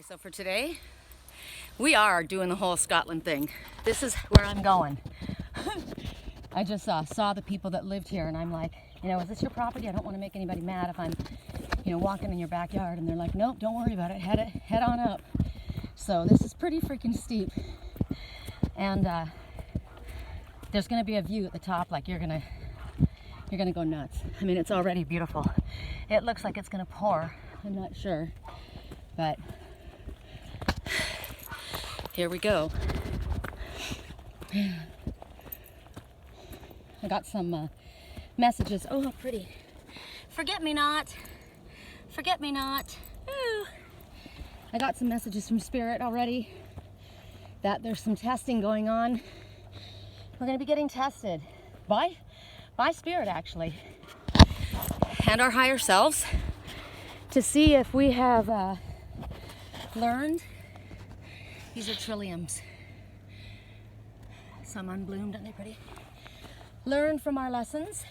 Okay, so for today, we are doing the whole Scotland thing. This is where I'm going. I just saw the people that lived here and I'm like, is this your property? I don't want to make anybody mad if I'm, walking in your backyard. And they're like, nope, don't worry about it. Head on up. So this is pretty freaking steep. And there's going to be a view at the top like you're going to go nuts. I mean, it's already beautiful. It looks like it's going to pour. I'm not sure. But here we go. I got some messages. Oh, how pretty. Forget me not. Forget me not. Ooh. I got some messages from Spirit already that there's some testing going on. We're going to be getting tested by Spirit, actually, and our higher selves to see if we have learned. These are trilliums. Some unbloomed, aren't they pretty? Learn from our lessons,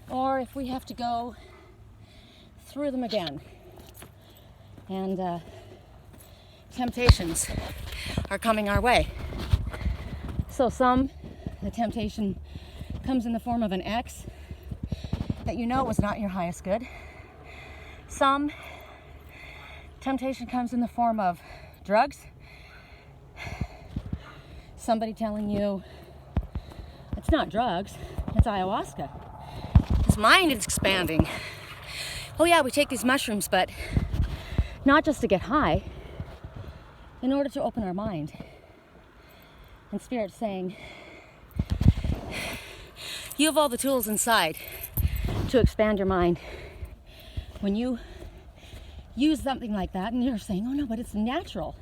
or if we have to go through them again. And temptations are coming our way. So the temptation comes in the form of an ex that was not your highest good. Some temptation comes in the form of drugs. Somebody telling you it's not drugs, it's ayahuasca. His mind is expanding. Oh yeah, we take these mushrooms, but not just to get high, in order to open our mind. And Spirit's saying, you have all the tools inside to expand your mind. When you use something like that and you're saying, oh no, but it's natural.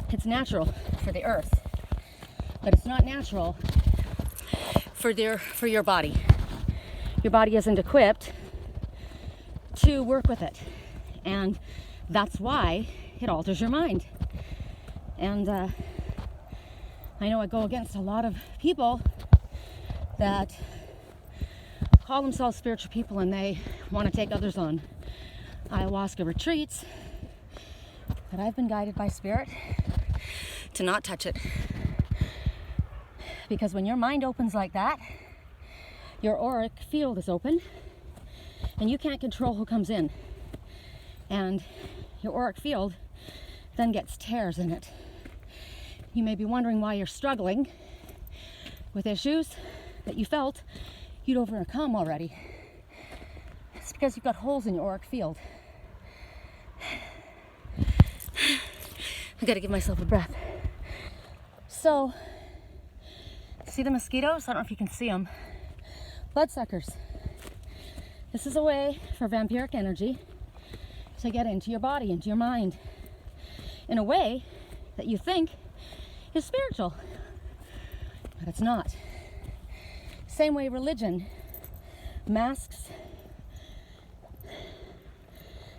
It's natural for the earth, but it's not natural for your body. Your body isn't equipped to work with it. And that's why it alters your mind. And I know I go against a lot of people that call themselves spiritual people and they want to take others on ayahuasca retreats. But I've been guided by Spirit to not touch it. Because when your mind opens like that, your auric field is open and you can't control who comes in. And your auric field then gets tears in it. You may be wondering why you're struggling with issues that you felt you'd overcome already. It's because you've got holes in your auric field. I gotta give myself a breath. So, see the mosquitoes? I don't know if you can see them. Bloodsuckers. This is a way for vampiric energy to get into your body, into your mind, in a way that you think is spiritual, but it's not. Same way religion masks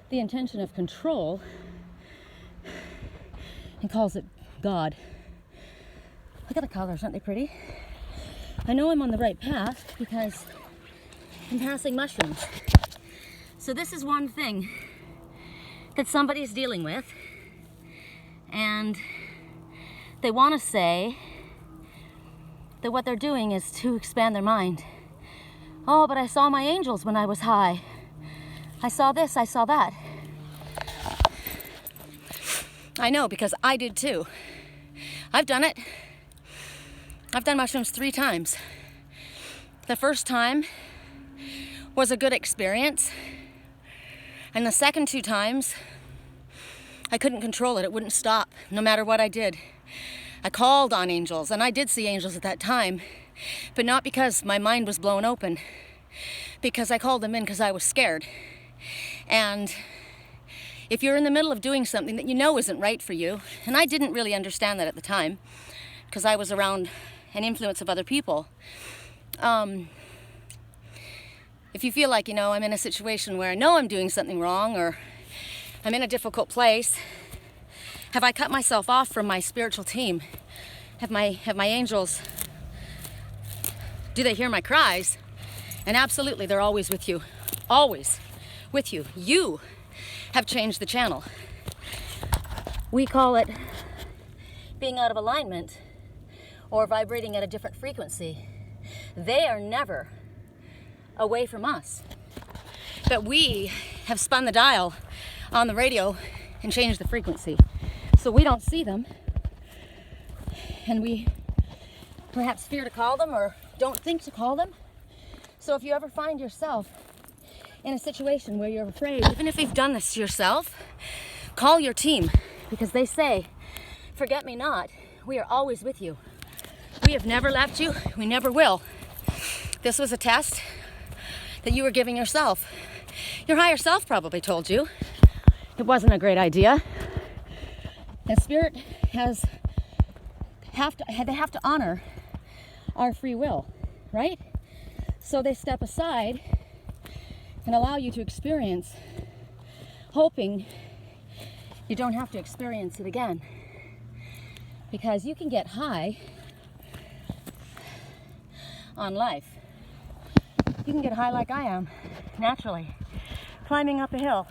the intention of control and calls it God. Look at the colors, aren't they pretty? I know I'm on the right path because I'm passing mushrooms. So this is one thing that somebody's dealing with, and they want to say that what they're doing is to expand their mind. Oh, but I saw my angels when I was high. I saw this, I saw that. I know, because I did too. I've done it. I've done mushrooms 3 times. The first time was a good experience. And the second 2 times, I couldn't control it. It wouldn't stop, no matter what I did. I called on angels, and I did see angels at that time, but not because my mind was blown open, because I called them in because I was scared. And if you're in the middle of doing something that isn't right for you, and I didn't really understand that at the time, because I was around an influence of other people, if you feel like, I'm in a situation where I know I'm doing something wrong, or I'm in a difficult place, have I cut myself off from my spiritual team? Have my angels, do they hear my cries? And absolutely, they're always with you. Always with you. You have changed the channel. We call it being out of alignment or vibrating at a different frequency. They are never away from us. But we have spun the dial on the radio and changed the frequency. So we don't see them, and we perhaps fear to call them or don't think to call them. So if you ever find yourself in a situation where you're afraid, even if you've done this to yourself, call your team, because they say, forget me not, we are always with you. We have never left you, we never will. This was a test that you were giving yourself. Your higher self probably told you it wasn't a great idea. And Spirit they have to honor our free will, right? So they step aside and allow you to experience, hoping you don't have to experience it again. Because you can get high on life. You can get high like I am, naturally. Climbing up a hill.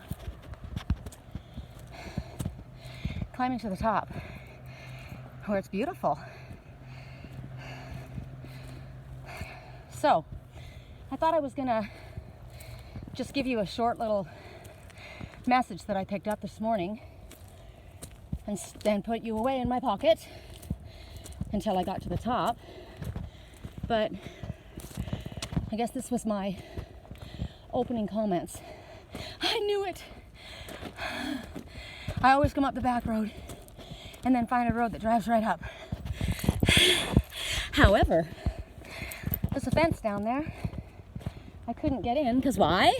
Climbing to the top, where it's beautiful. So, I thought I was gonna just give you a short little message that I picked up this morning and then put you away in my pocket until I got to the top. But I guess this was my opening comments. I knew it. I always come up the back road and then find a road that drives right up. However, there's a fence down there. I couldn't get in because why?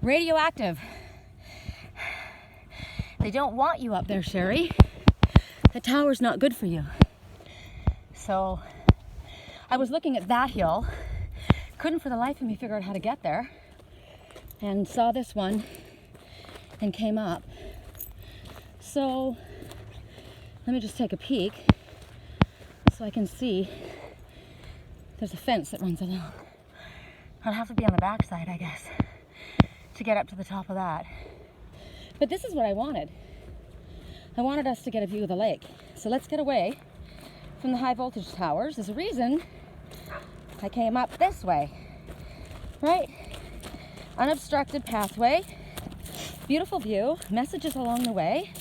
Radioactive. They don't want you up there, Sherry. The tower's not good for you. So I was looking at that hill, couldn't for the life of me figure out how to get there, and saw this one and came up. So let me just take a peek so I can see. There's a fence that runs along. I'll have to be on the back side, I guess, to get up to the top of that. But this is what I wanted. I wanted us to get a view of the lake. So let's get away from the high voltage towers. There's a reason I came up this way, right? Unobstructed pathway, beautiful view, messages along the way,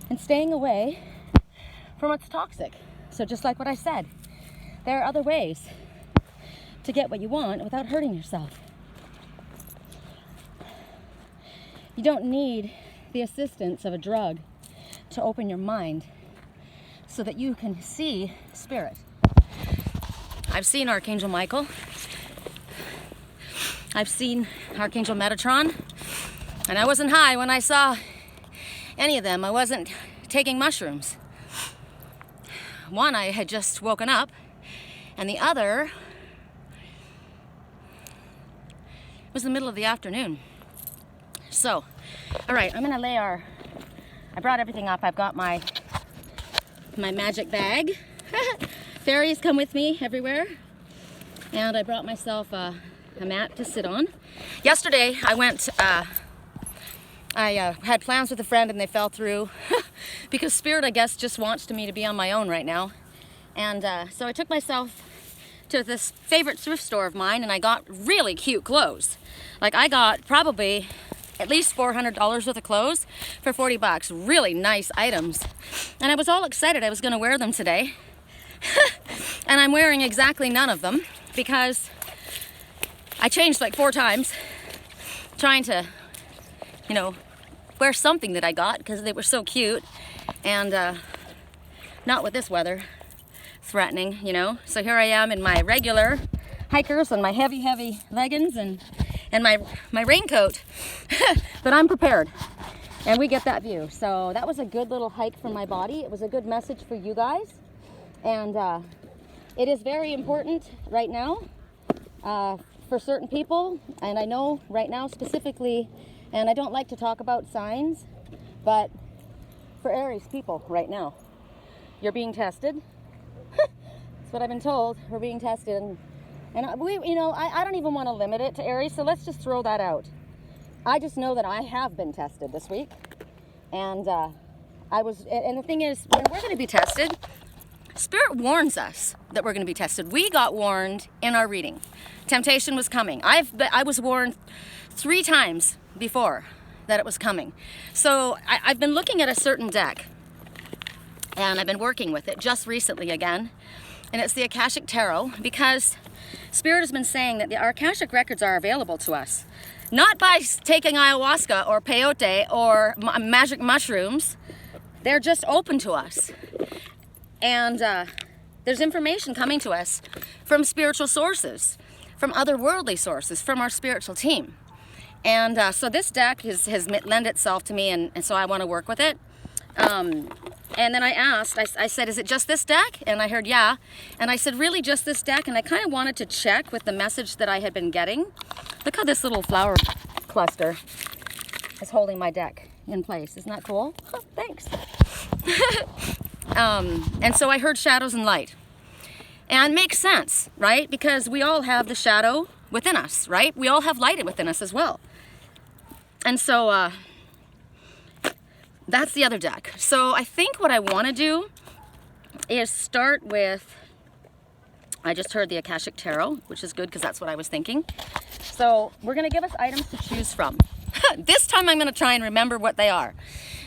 and staying away from what's toxic. So just like what I said, there are other ways to get what you want without hurting yourself. You don't need the assistance of a drug to open your mind so that you can see spirit. I've seen Archangel Michael. I've seen Archangel Metatron. And I wasn't high when I saw any of them. I wasn't taking mushrooms. One, I had just woken up, and the other was the middle of the afternoon. So, all right, I'm gonna lay I brought everything up. I've got my magic bag. Fairies come with me everywhere. And I brought myself a mat to sit on. Yesterday, I went, I had plans with a friend and they fell through because Spirit, I guess, just wants me to be on my own right now. And so I took myself to this favorite thrift store of mine and I got really cute clothes. Like I got probably at least $400 worth of clothes for 40 bucks. Really nice items. And I was all excited I was gonna wear them today. And I'm wearing exactly none of them because I changed like 4 times trying to, you know, wear something that I got because they were so cute, and not with this weather threatening, you know. So here I am in my regular hikers and my heavy leggings and my raincoat, but I'm prepared and we get that view. So that was a good little hike for my body. It was a good message for you guys, and it is very important right now for certain people, and I know right now specifically, and I don't like to talk about signs, but for Aries people right now, you're being tested. That's what I've been told. We're being tested, and we, you know, I don't even want to limit it to Aries, so let's just throw that out. I just know that I have been tested this week, and and the thing is, when we're going to be tested, Spirit warns us that we're going to be tested. We got warned in our reading. Temptation was coming. I was warned 3 times before that it was coming. So I've been looking at a certain deck, and I've been working with it just recently again. And it's the Akashic Tarot, because Spirit has been saying that our Akashic records are available to us. Not by taking ayahuasca or peyote or magic mushrooms. They're just open to us. And there's information coming to us from spiritual sources, from otherworldly sources, from our spiritual team. And so this deck has lent itself to me, and so I want to work with it. And then I asked, I said, is it just this deck? And I heard, yeah. And I said, really just this deck? And I kind of wanted to check with the message that I had been getting. Look how this little flower cluster is holding my deck in place. Isn't that cool? Oh, thanks. And so I heard shadows and light. And it makes sense, right? Because we all have the shadow within us, right? We all have light within us as well. And so that's the other deck. So I think what I want to do is start with, I just heard the Akashic Tarot, which is good because that's what I was thinking. So we're going to give us items to choose from. This time I'm going to try and remember what they are.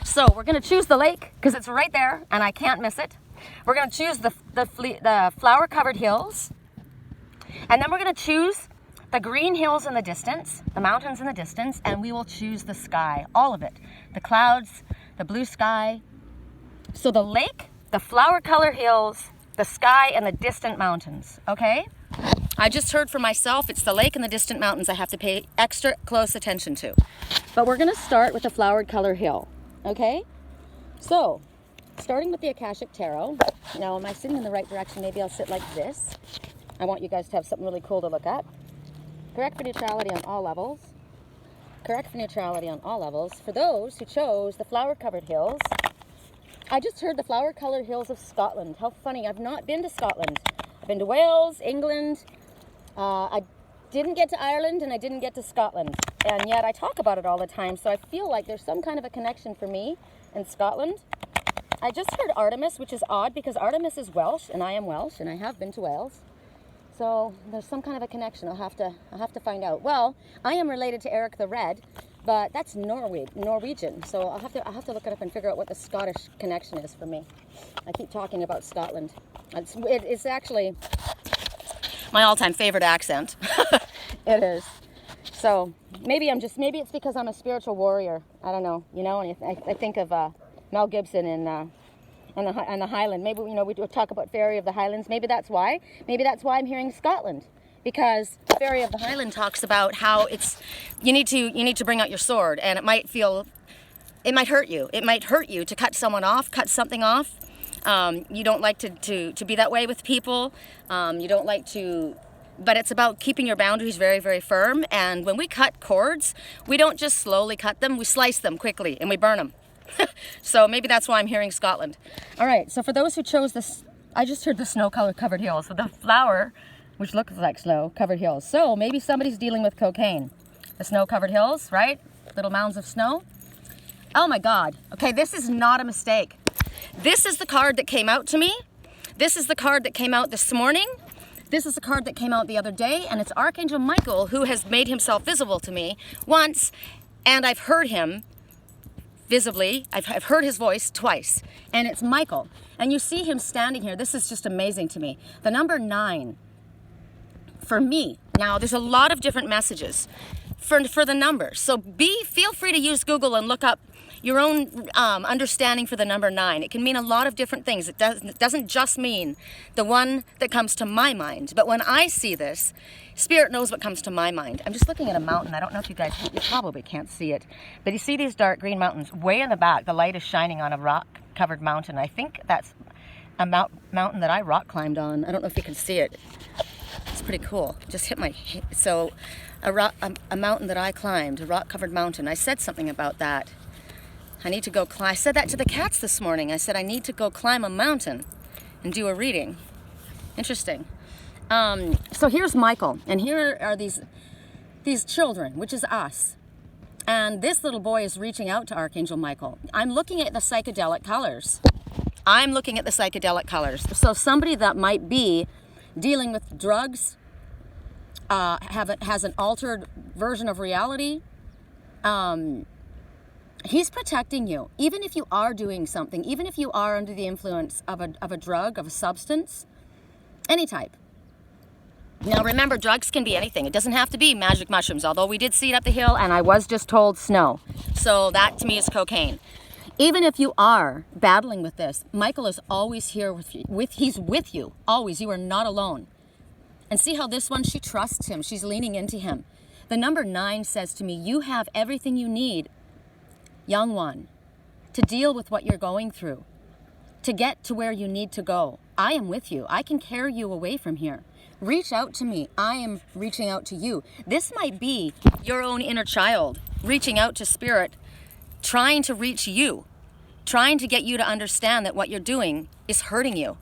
So we're going to choose the lake because it's right there and I can't miss it. We're going to choose the flower-covered hills. And then we're going to choose the green hills in the distance, the mountains in the distance, and we will choose the sky, all of it. The clouds, the blue sky. So the lake, the flower-colored hills, the sky, and the distant mountains, okay? I just heard for myself, it's the lake and the distant mountains I have to pay extra close attention to. But we're gonna start with the flowered color hill, okay? So, starting with the Akashic Tarot. Now, am I sitting in the right direction? Maybe I'll sit like this. I want you guys to have something really cool to look at. Correct for neutrality on all levels. Correct for neutrality on all levels. For those who chose the flower-covered hills, I just heard the flower-colored hills of Scotland. How funny, I've not been to Scotland. I've been to Wales, England. I didn't get to Ireland and I didn't get to Scotland. And yet I talk about it all the time, so I feel like there's some kind of a connection for me in Scotland. I just heard Artemis, which is odd because Artemis is Welsh and I am Welsh and I have been to Wales. So there's some kind of a connection. I'll have to find out. Well, I am related to Eric the Red, but that's Norwegian. So I'll have to look it up and figure out what the Scottish connection is for me. I keep talking about Scotland. It's actually my all-time favorite accent. It is. So maybe it's because I'm a spiritual warrior. I don't know. You know, and I think of Mel Gibson in on the Highland. Maybe, you know, we talk about Fairy of the Highlands. Maybe that's why. Maybe that's why I'm hearing Scotland, because the Fairy of the Highland talks about how you need to bring out your sword, and it might hurt you. It might hurt you to cut something off. You don't like to be that way with people. You don't like to, but it's about keeping your boundaries very, very firm. And when we cut cords, we don't just slowly cut them. We slice them quickly and we burn them. So maybe that's why I'm hearing Scotland. All right, so for those who chose this, I just heard the snow-covered hills. So the flower, which looks like snow-covered hills. So maybe somebody's dealing with cocaine. The snow-covered hills, right? Little mounds of snow. Oh my God. Okay, this is not a mistake. This is the card that came out to me. This is the card that came out this morning. This is the card that came out the other day, and it's Archangel Michael, who has made himself visible to me once, and I've heard him visibly. I've heard his voice twice, and it's Michael. And you see him standing here. This is just amazing to me. The number 9 for me. Now, there's a lot of different messages for the numbers. So feel free to use Google and look up your own understanding for the number 9. It can mean a lot of different things. It doesn't just mean the one that comes to my mind. But when I see this, Spirit knows what comes to my mind. I'm just looking at a mountain. I don't know if you probably can't see it. But you see these dark green mountains way in the back. The light is shining on a rock-covered mountain. I think that's a mountain that I rock climbed on. I don't know if you can see it. It's pretty cool. Just hit my... So a mountain that I climbed, a rock-covered mountain. I said something about that. I need to go climb. I said that to the cats this morning. I said I need to go climb a mountain and do a reading. Interesting. So here's Michael, and here are these children, which is us. And this little boy is reaching out to Archangel Michael. I'm looking at the psychedelic colors. I'm looking at the psychedelic colors. So somebody that might be dealing with drugs, has an altered version of reality, he's protecting you. Even if you are doing something, even if you are under the influence of a drug, of a substance, any type. Now remember, drugs can be anything. It doesn't have to be magic mushrooms, although we did see it up the hill and I was just told snow. So that to me is cocaine. Even if you are battling with this, Michael is always here with you. He's with you, always. You are not alone. And see how this one, she trusts him. She's leaning into him. The number 9 says to me, you have everything you need, young one, to deal with what you're going through, to get to where you need to go. I am with you. I can carry you away from here. Reach out to me. I am reaching out to you. This might be your own inner child reaching out to spirit, trying to reach you, trying to get you to understand that what you're doing is hurting you.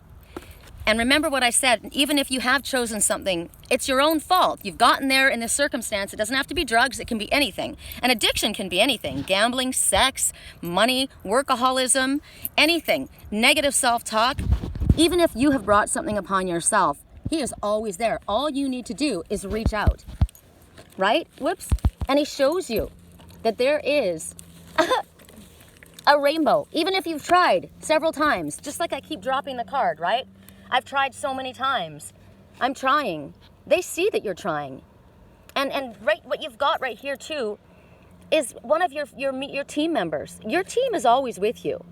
And remember what I said, even if you have chosen something, it's your own fault. You've gotten there in this circumstance. It doesn't have to be drugs. It can be anything. An addiction can be anything. Gambling, sex, money, workaholism, anything. Negative self-talk. Even if you have brought something upon yourself, he is always there. All you need to do is reach out, right? Whoops. And he shows you that there is a rainbow. Even if you've tried several times, just like I keep dropping the card, right? I've tried so many times. I'm trying. They see that you're trying. And right, what you've got right here too is one of your team members. Your team is always with you,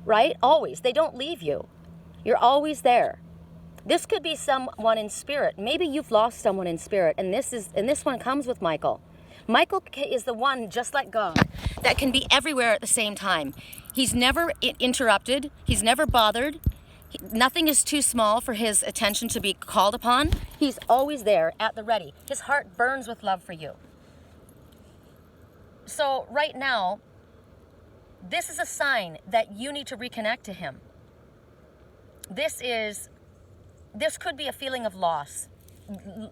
right? Always. They don't leave you. You're always there. This could be someone in spirit. Maybe you've lost someone in spirit, and this one comes with Michael. Michael is the one, just like God, that can be everywhere at the same time. He's never interrupted. He's never bothered. Nothing is too small for his attention to be called upon. He's always there at the ready. His heart burns with love for you. So right now, this is a sign that you need to reconnect to him. This could be a feeling of loss,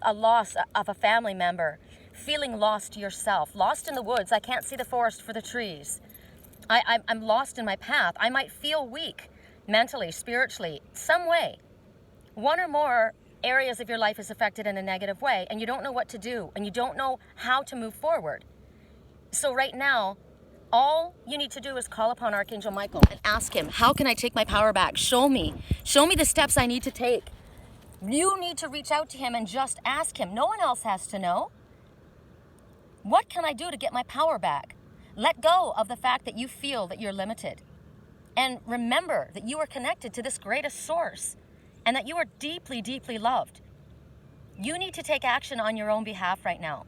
a loss of a family member, feeling lost yourself, lost in the woods. I can't see the forest for the trees. I'm lost in my path. I might feel weak mentally, spiritually, some way. One or more areas of your life is affected in a negative way, and you don't know what to do, and you don't know how to move forward. So right now, all you need to do is call upon Archangel Michael and ask him, how can I take my power back? Show me the steps I need to take. You need to reach out to him and just ask him. No one else has to know. What can I do to get my power back? Let go of the fact that you feel that you're limited. And remember that you are connected to this greatest source and that you are deeply, deeply loved. You need to take action on your own behalf right now.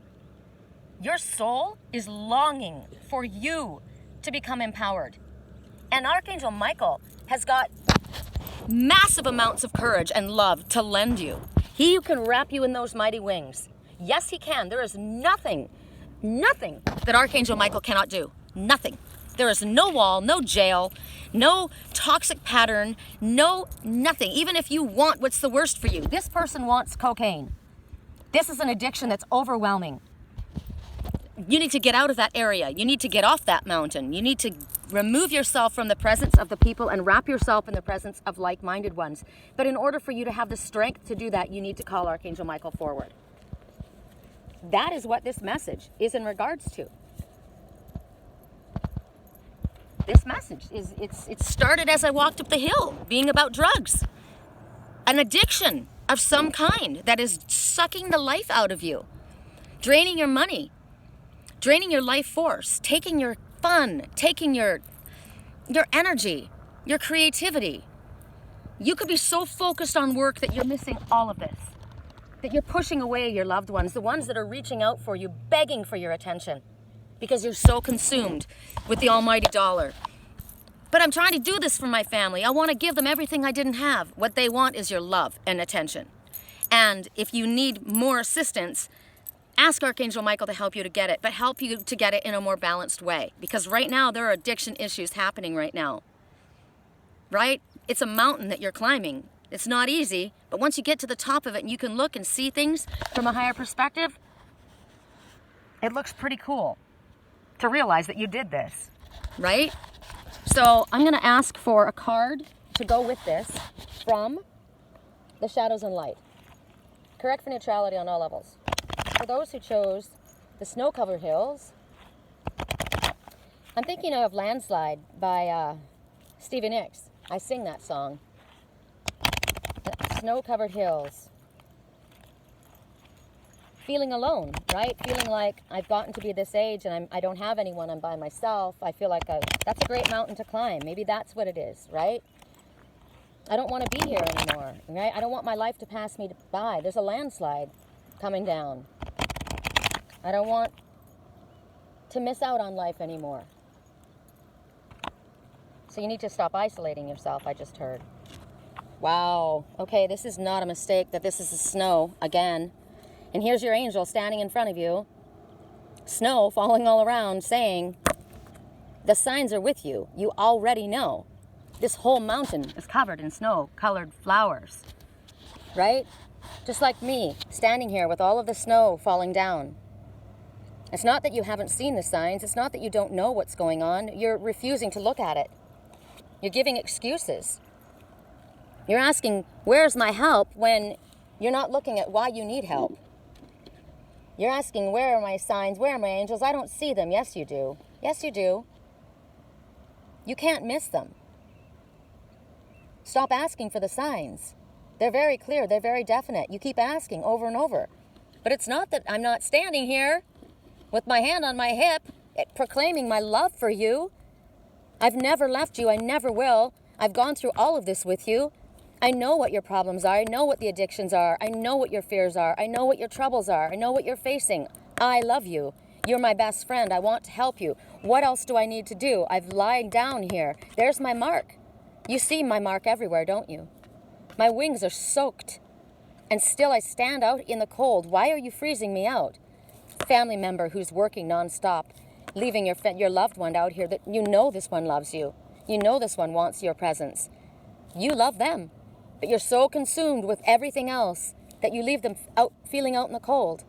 Your soul is longing for you to become empowered. And Archangel Michael has got massive amounts of courage and love to lend you. He can wrap you in those mighty wings. Yes, he can. There is nothing that Archangel Michael cannot do. Nothing. There is no wall, no jail, no toxic pattern, nothing. Even if you want what's the worst for you. This person wants cocaine. This is an addiction that's overwhelming. You need to get out of that area. You need to get off that mountain. You need to remove yourself from the presence of the people and wrap yourself in the presence of like-minded ones. But in order for you to have the strength to do that, you need to call Archangel Michael forward. That is what this message is in regards to. This message it started as I walked up the hill, being about drugs. An addiction of some kind that is sucking the life out of you, draining your money, draining your life force, taking your fun, taking your energy, your creativity. You could be so focused on work that you're missing all of this, that you're pushing away your loved ones, the ones that are reaching out for you, begging for your attention, because you're so consumed with the almighty dollar. But I'm trying to do this for my family. I want to give them everything I didn't have. What they want is your love and attention. And if you need more assistance, ask Archangel Michael to help you to get it, but help you to get it in a more balanced way. Because right now, there are addiction issues happening right now. Right? It's a mountain that you're climbing. It's not easy, but once you get to the top of it and you can look and see things from a higher perspective, it looks pretty cool. to realize that you did this, right? So I'm going to ask for a card to go with this from the Shadows and Light. Correct for neutrality on all levels. For those who chose the snow-covered hills, I'm thinking of Landslide by Stevie Nicks. I sing that song. The snow-covered hills. Feeling alone, right? Feeling like I've gotten to be this age and I don't have anyone, I'm by myself. I feel like that's a great mountain to climb. Maybe that's what it is, right? I don't want to be here anymore, right? I don't want my life to pass me by. There's a landslide coming down. I don't want to miss out on life anymore. So you need to stop isolating yourself, I just heard. Wow. Okay, this is not a mistake that this is the snow again. And here's your angel standing in front of you. Snow falling all around saying, the signs are with you. You already know. This whole mountain is covered in snow-colored flowers, right? Just like me, standing here with all of the snow falling down. It's not that you haven't seen the signs. It's not that you don't know what's going on. You're refusing to look at it. You're giving excuses. You're asking, where's my help, when you're not looking at why you need help. You're asking, where are my signs? Where are my angels? I don't see them. Yes, you do. Yes, you do. You can't miss them. Stop asking for the signs. They're very clear. They're very definite. You keep asking over and over. But it's not that I'm not standing here with my hand on my hip proclaiming my love for you. I've never left you. I never will. I've gone through all of this with you. I know what your problems are. I know what the addictions are. I know what your fears are. I know what your troubles are. I know what you're facing. I love you. You're my best friend. I want to help you. What else do I need to do? I've lied down here. There's my mark. You see my mark everywhere, don't you? My wings are soaked, and still I stand out in the cold. Why are you freezing me out? Family member who's working nonstop, leaving your loved one out here that you know this one loves you. You know this one wants your presence. You love them, but you're so consumed with everything else that you leave them feeling out in the cold.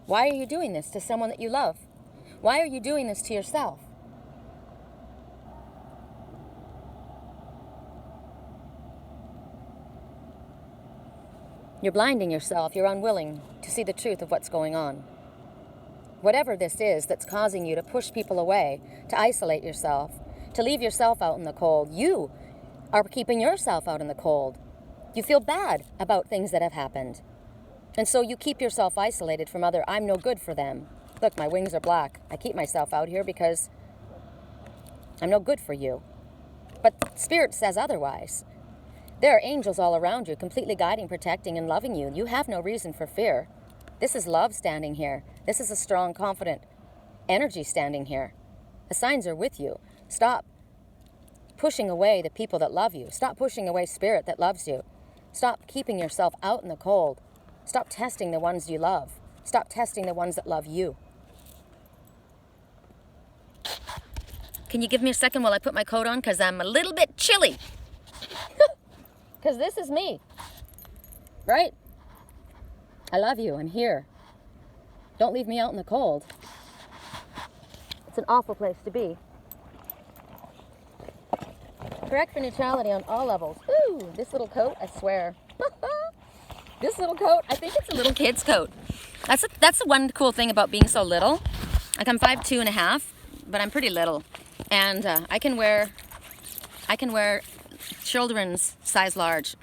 Why are you doing this to someone that you love? Why are you doing this to yourself? You're blinding yourself. You're unwilling to see the truth of what's going on. Whatever this is that's causing you to push people away, to isolate yourself, to leave yourself out in the cold, you are keeping yourself out in the cold. You feel bad about things that have happened. And so you keep yourself isolated from other. I'm no good for them. Look, my wings are black. I keep myself out here because I'm no good for you. But Spirit says otherwise. There are angels all around you, completely guiding, protecting, and loving you. You have no reason for fear. This is love standing here. This is a strong, confident energy standing here. The signs are with you. Stop pushing away the people that love you. Stop pushing away Spirit that loves you. Stop keeping yourself out in the cold. Stop testing the ones you love. Stop testing the ones that love you. Can you give me a second while I put my coat on? Because I'm a little bit chilly. Because this is me, right? I love you. I'm here. Don't leave me out in the cold. It's an awful place to be. Correct for neutrality on all levels. Ooh, this little coat, I swear. This little coat, I think it's a little kid's coat. That's the one cool thing about being so little. Like I'm 5'2.5", but I'm pretty little. And I can wear children's size large.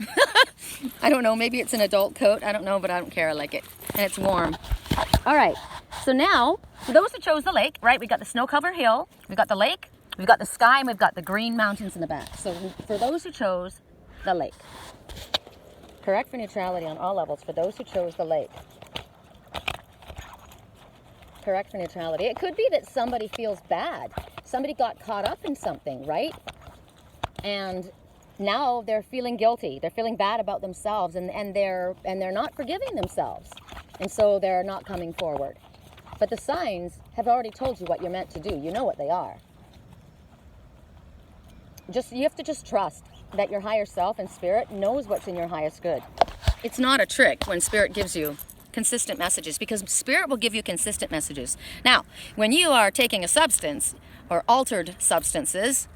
I don't know, maybe it's an adult coat. I don't know, but I don't care. I like it. And it's warm. All right. So now, for those who chose the lake, right, we got the snow-covered hill, we got the lake, we've got the sky, and we've got the green mountains in the back. So for those who chose the lake, correct for neutrality on all levels for those who chose the lake. Correct for neutrality. It could be that somebody feels bad. Somebody got caught up in something, right? And now they're feeling guilty. They're feeling bad about themselves, and they're not forgiving themselves. And so they're not coming forward. But the signs have already told you what you're meant to do. You know what they are. You have to just trust that your higher self and Spirit knows what's in your highest good. It's not a trick when Spirit gives you consistent messages, because Spirit will give you consistent messages. Now, when you are taking a substance or altered substances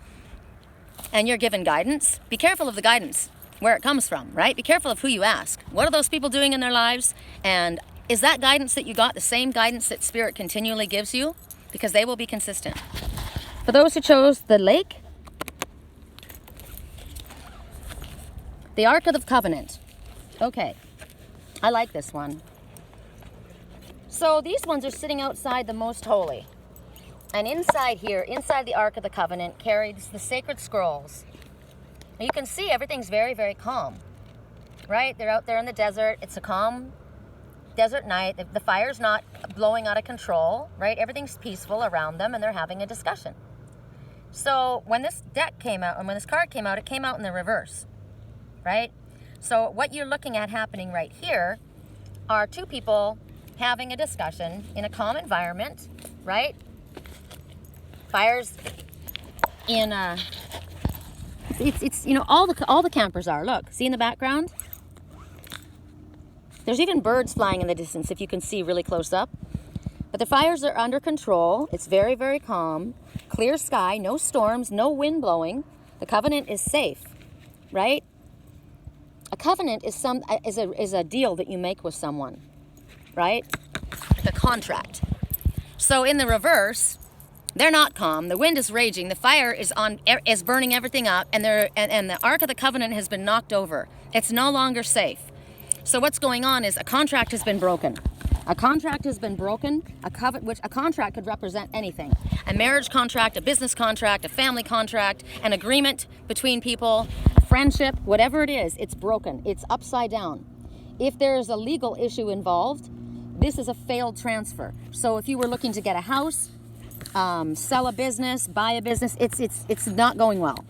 and you're given guidance, be careful of the guidance, where it comes from, right? Be careful of who you ask. What are those people doing in their lives? And is that guidance that you got the same guidance that Spirit continually gives you? Because they will be consistent. For those who chose the lake, the Ark of the Covenant. Okay, I like this one. So these ones are sitting outside the Most Holy. And inside here, inside the Ark of the Covenant, carries the sacred scrolls. You can see everything's very, very calm, right? They're out there in the desert. It's a calm desert night. The fire's not blowing out of control, right? Everything's peaceful around them, and they're having a discussion. So when this deck came out, and when this card came out, it came out in the reverse. Right? So what you're looking at happening right here are two people having a discussion in a calm environment, right? Fires in it's you know, all the campers are. Look, see in the background? There's even birds flying in the distance if you can see really close up. But the fires are under control. It's very, very calm. Clear sky, no storms, no wind blowing. The covenant is safe, right? A covenant is a deal that you make with someone, right? The contract. So in the reverse, they're not calm. The wind is raging. The fire is burning everything up, and the Ark of the Covenant has been knocked over. It's no longer safe. So what's going on is a contract has been broken. A contract has been broken. A contract could represent anything: a marriage contract, a business contract, a family contract, an agreement between people. Friendship, whatever it is, it's broken. It's upside down. If there's a legal issue involved, this is a failed transfer. So if you were looking to get a house, sell a business, buy a business, it's not going well.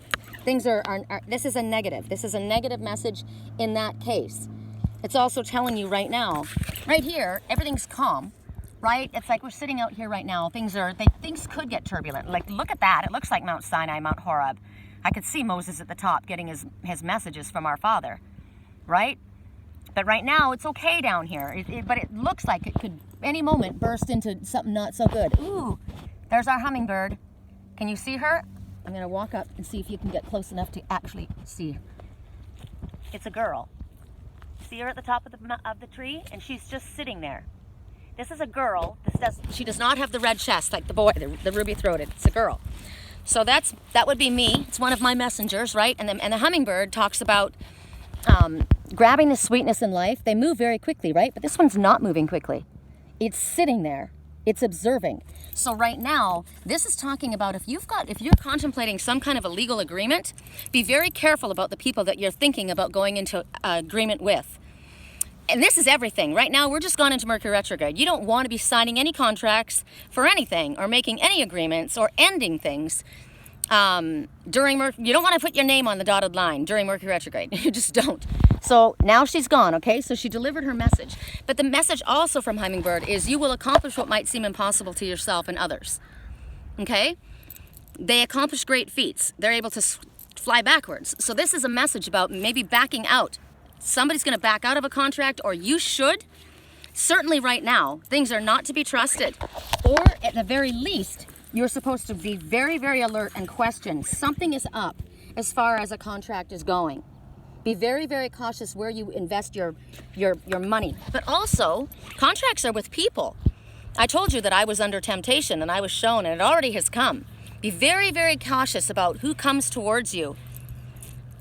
Things are this is a negative. This is a negative message in that case. It's also telling you right now, right here, everything's calm, right? It's like we're sitting out here right now. Things could get turbulent. Like, look at that. It looks like Mount Sinai, Mount Horeb. I could see Moses at the top getting his messages from our Father, right? But right now, it's okay down here. But it looks like it could any moment burst into something not so good. Ooh, there's our hummingbird. Can you see her? I'm going to walk up and see if you can get close enough to actually see. It's a girl. See her at the top of the tree? And she's just sitting there. This is a girl. She does not have the red chest like the boy, the ruby-throated. It's a girl. So that would be me. It's one of my messengers, right? And the hummingbird talks about grabbing the sweetness in life. They move very quickly, right? But this one's not moving quickly. It's sitting there. It's observing. So right now, this is talking about if you're contemplating some kind of a legal agreement, be very careful about the people that you're thinking about going into agreement with. And this is everything. Right now, we're just gone into Mercury retrograde. You don't want to be signing any contracts for anything or making any agreements or ending things during Mercury. You don't want to put your name on the dotted line during Mercury retrograde. You just don't. So now she's gone, okay? So she delivered her message. But the message also from Hummingbird is you will accomplish what might seem impossible to yourself and others, okay? They accomplish great feats. They're able to fly backwards. So this is a message about maybe backing out. Somebody's going to back out of a contract, or you should. Certainly right now, things are not to be trusted. Or at the very least, you're supposed to be very, very alert and question. Something is up as far as a contract is going. Be very, very cautious where you invest your money. But also, contracts are with people. I told you that I was under temptation and I was shown, and it already has come. Be very, very cautious about who comes towards you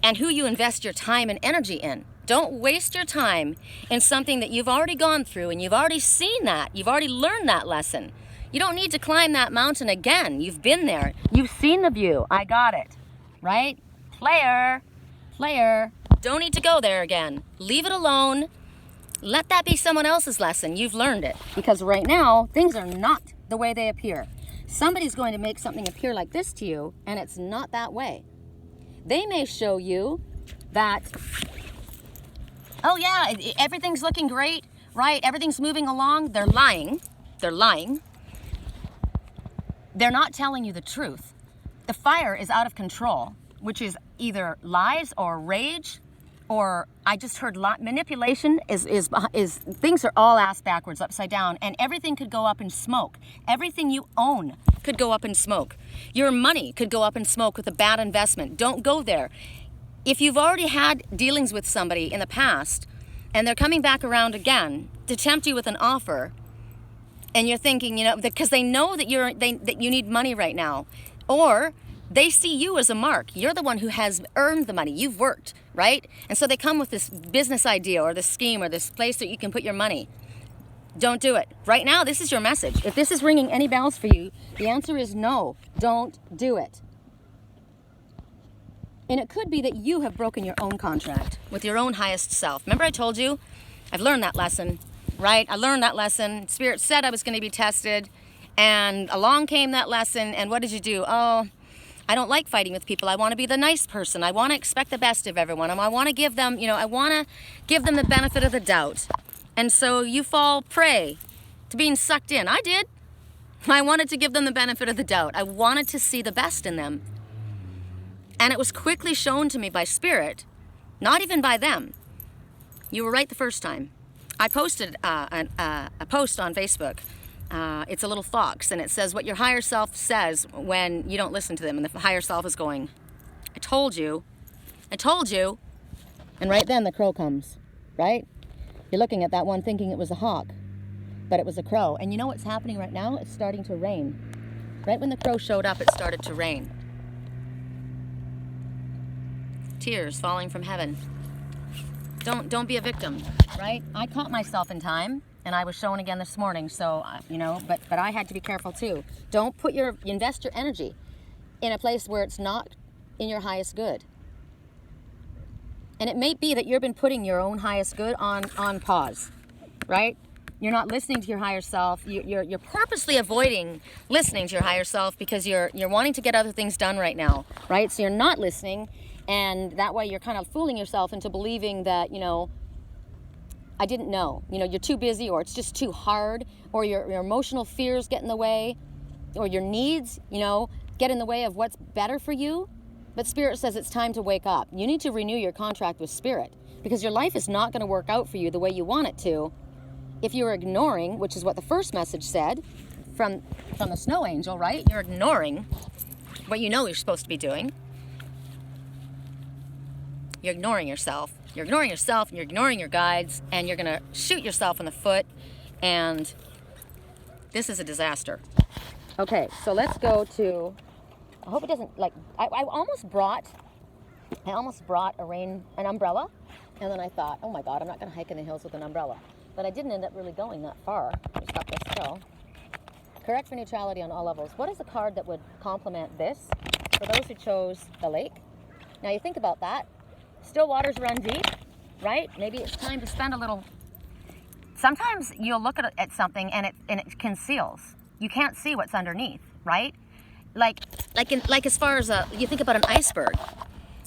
and who you invest your time and energy in. Don't waste your time in something that you've already gone through and you've already seen that. You've already learned that lesson. You don't need to climb that mountain again. You've been there. You've seen the view. I got it. Right? Player. Don't need to go there again. Leave it alone. Let that be someone else's lesson. You've learned it. Because right now, things are not the way they appear. Somebody's going to make something appear like this to you, and it's not that way. They may show you that, oh yeah, everything's looking great, right? Everything's moving along. They're lying. They're lying. They're not telling you the truth. The fire is out of control, which is either lies or rage or I just heard manipulation is things are all ass backwards, upside down, and everything could go up in smoke. Everything you own could go up in smoke. Your money could go up in smoke with a bad investment. Don't go there. If you've already had dealings with somebody in the past and they're coming back around again to tempt you with an offer, and you're thinking, you know, because they know that that you need money right now, or they see you as a mark. You're the one who has earned the money. You've worked, right? And so they come with this business idea or this scheme or this place that you can put your money. Don't do it. Right now, this is your message. If this is ringing any bells for you, the answer is no. Don't do it. And it could be that you have broken your own contract with your own highest self. Remember I told you? I've learned that lesson, right? I learned that lesson. Spirit said I was going to be tested. And along came that lesson. And what did you do? Oh, I don't like fighting with people. I want to be the nice person. I want to expect the best of everyone. I want to give them, I want to give them the benefit of the doubt. And so you fall prey to being sucked in. I did. I wanted to give them the benefit of the doubt. I wanted to see the best in them. And it was quickly shown to me by Spirit, not even by them. You were right the first time. I posted a post on Facebook. It's a little fox, and it says what your higher self says when you don't listen to them. And the higher self is going, I told you. And right then the crow comes, right? You're looking at that one thinking it was a hawk, but it was a crow. And you know what's happening right now? It's starting to rain. Right when the crow showed up, it started to rain. Tears falling from heaven. Don't be a victim, right? I caught myself in time. And I was shown again this morning, so, but I had to be careful too. Don't invest your energy in a place where it's not in your highest good. And it may be that you've been putting your own highest good on pause, right? You're not listening to your higher self. You're purposely avoiding listening to your higher self because you're wanting to get other things done right now, right? So you're not listening, and that way you're kind of fooling yourself into believing that, I didn't know. You're too busy, or it's just too hard, or your emotional fears get in the way, or your needs, get in the way of what's better for you. But Spirit says it's time to wake up. You need to renew your contract with Spirit, because your life is not going to work out for you the way you want it to if you're ignoring, which is what the first message said from the snow angel, right? You're ignoring what you know you're supposed to be doing. You're ignoring yourself. You're ignoring yourself, and you're ignoring your guides, and you're going to shoot yourself in the foot, and this is a disaster. Okay, so let's go to, I hope it doesn't, I almost brought an umbrella, and then I thought, oh my God, I'm not going to hike in the hills with an umbrella. But I didn't end up really going that far. Just got this hill. Correct for neutrality on all levels. What is a card that would complement this for those who chose the lake? Now you think about that. Still waters run deep, right? Maybe it's time to spend a little. Sometimes you'll look at something and it conceals. You can't see what's underneath, right? Like as far as you think about an iceberg,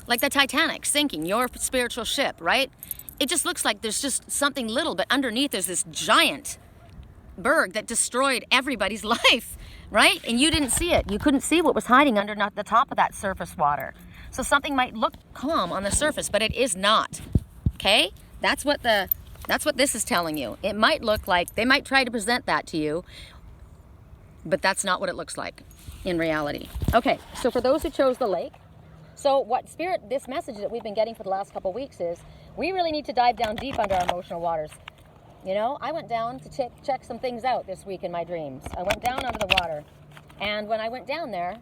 like the Titanic sinking, your spiritual ship, right? It just looks like there's just something little, but underneath there's this giant berg that destroyed everybody's life, right? And you didn't see it. You couldn't see what was hiding under the top of that surface water. So something might look calm on the surface, but it is not. Okay? That's what this is telling you. It might look like, they might try to present that to you, but that's not what it looks like in reality. Okay, so for those who chose the lake, so what Spirit, this message that we've been getting for the last couple of weeks is, we really need to dive down deep under our emotional waters. I went down to check some things out this week in my dreams. I went down under the water, and when I went down there,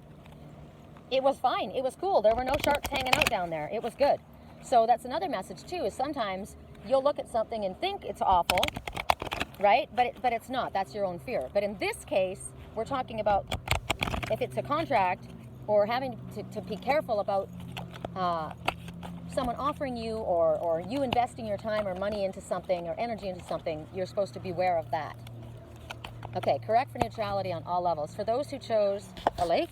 it was fine. It was cool. There were no sharks hanging out down there. It was good. So that's another message too, is sometimes you'll look at something and think it's awful, right? But it's not. That's your own fear. But in this case, we're talking about if it's a contract or having to be careful about someone offering you or you investing your time or money into something or energy into something, you're supposed to be aware of that. Okay, correct for neutrality on all levels. For those who chose a lake,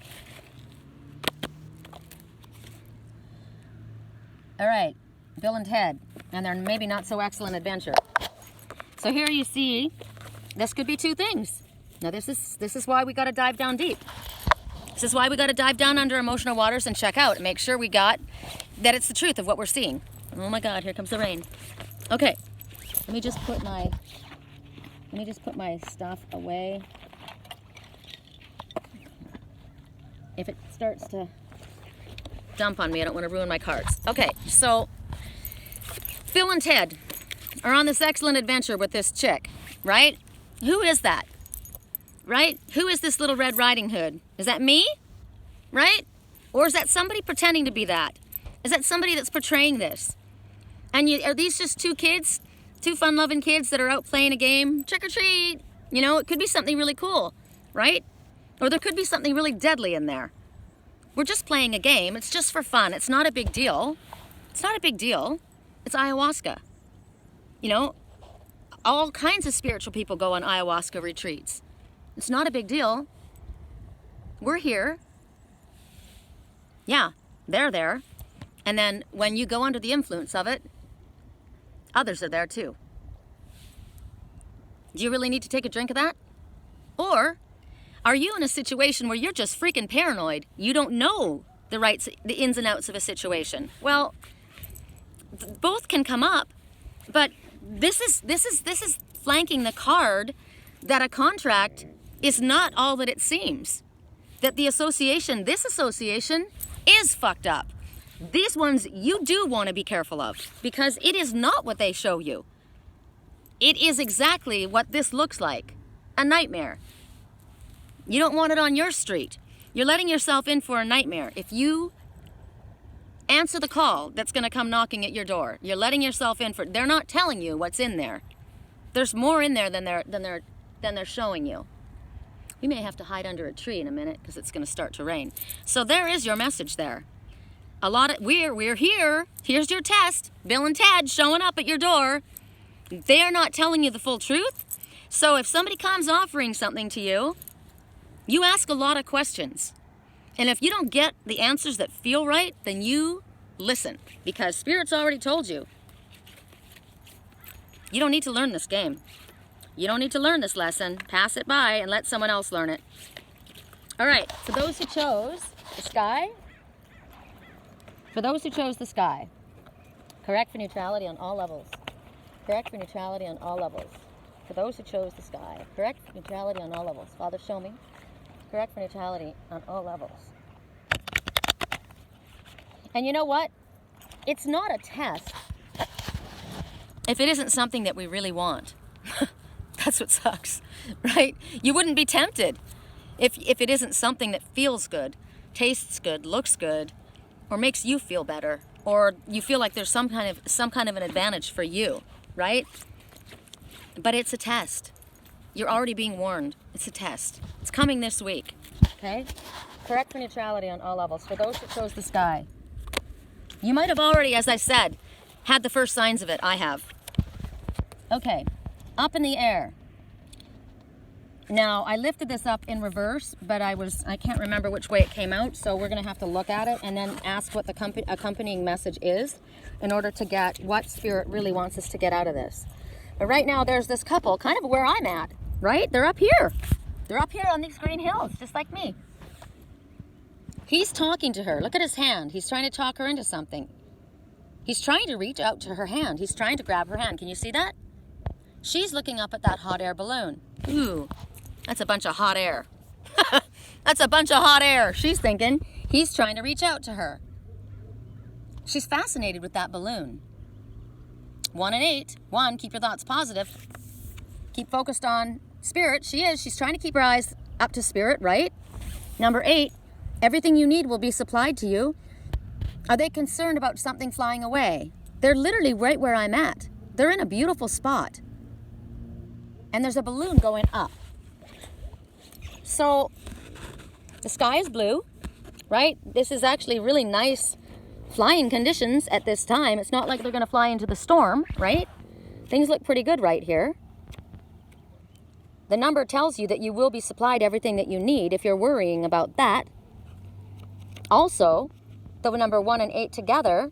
all right, Bill and Ted, and their maybe not so excellent adventure. So here you see, this could be two things. Now this is why we got to dive down deep. This is why we got to dive down under emotional waters and check out and make sure we got that it's the truth of what we're seeing, Oh my God, here comes the rain. Okay, let me just put my stuff away. If it starts to dump on me, I don't want to ruin my cards. Okay, so Phil and Ted are on this excellent adventure with this chick, right? Who is that? Right? Who is this little Red Riding Hood? Is that me? Right? Or is that somebody pretending to be that? Is that somebody that's portraying this? And are these just two kids? Two fun-loving kids that are out playing a game? Trick or treat! You know, it could be something really cool, right? Or there could be something really deadly in there. We're just playing a game. It's just for fun. It's not a big deal. It's not a big deal. It's ayahuasca. You know, all kinds of spiritual people go on ayahuasca retreats. It's not a big deal. We're here. Yeah, they're there. And then when you go under the influence of it, others are there too. Do you really need to take a drink of that? Or are you in a situation where you're just freaking paranoid? You don't know the ins and outs of a situation. Well, both can come up, but this is flanking the card that a contract is not all that it seems. That this association is fucked up. These ones you do want to be careful of, because it is not what they show you. It is exactly what this looks like. A nightmare. You don't want it on your street. You're letting yourself in for a nightmare. If you answer the call that's going to come knocking at your door, you're letting yourself in for. They're not telling you what's in there. There's more in there than they're showing you. We may have to hide under a tree in a minute because it's going to start to rain. So there is your message there. We're here. Here's your test. Bill and Ted showing up at your door. They're not telling you the full truth. So if somebody comes offering something to you, you ask a lot of questions. And if you don't get the answers that feel right, then you listen, because Spirit's already told you. You don't need to learn this game. You don't need to learn this lesson. Pass it by and let someone else learn it. All right, for those who chose the sky, correct for neutrality on all levels. Correct for neutrality on all levels. For those who chose the sky, correct for neutrality on all levels. Father, show me. Correct for neutrality on all levels. And you know what? It's not a test if it isn't something that we really want. That's what sucks, right? You wouldn't be tempted if it isn't something that feels good, tastes good, looks good, or makes you feel better, or you feel like there's some kind of an advantage for you, right? But it's a test. You're already being warned. It's a test. It's coming this week, okay? Correct for neutrality on all levels. For those that chose the sky, you might have already, as I said, had the first signs of it. I have. Okay, up in the air. Now, I lifted this up in reverse, but I can't remember which way it came out, so we're going to have to look at it and then ask what the accompanying message is in order to get what Spirit really wants us to get out of this. But right now, there's this couple, kind of where I'm at, right? They're up here. They're up here on these green hills, just like me. He's talking to her. Look at his hand. He's trying to talk her into something. He's trying to reach out to her hand. He's trying to grab her hand. Can you see that? She's looking up at that hot air balloon. Ooh, that's a bunch of hot air. That's a bunch of hot air. She's thinking he's trying to reach out to her. She's fascinated with that balloon. 1 and 8. 1, keep your thoughts positive. Keep focused on Spirit. She's trying to keep her eyes up to Spirit, right? Number 8, everything you need will be supplied to you. Are they concerned about something flying away? They're literally right where I'm at. They're in a beautiful spot. And there's a balloon going up. So the sky is blue, right? This is actually really nice flying conditions at this time. It's not like they're going to fly into the storm, right? Things look pretty good right here. The number tells you that you will be supplied everything that you need if you're worrying about that. Also, the number 1 and 8 together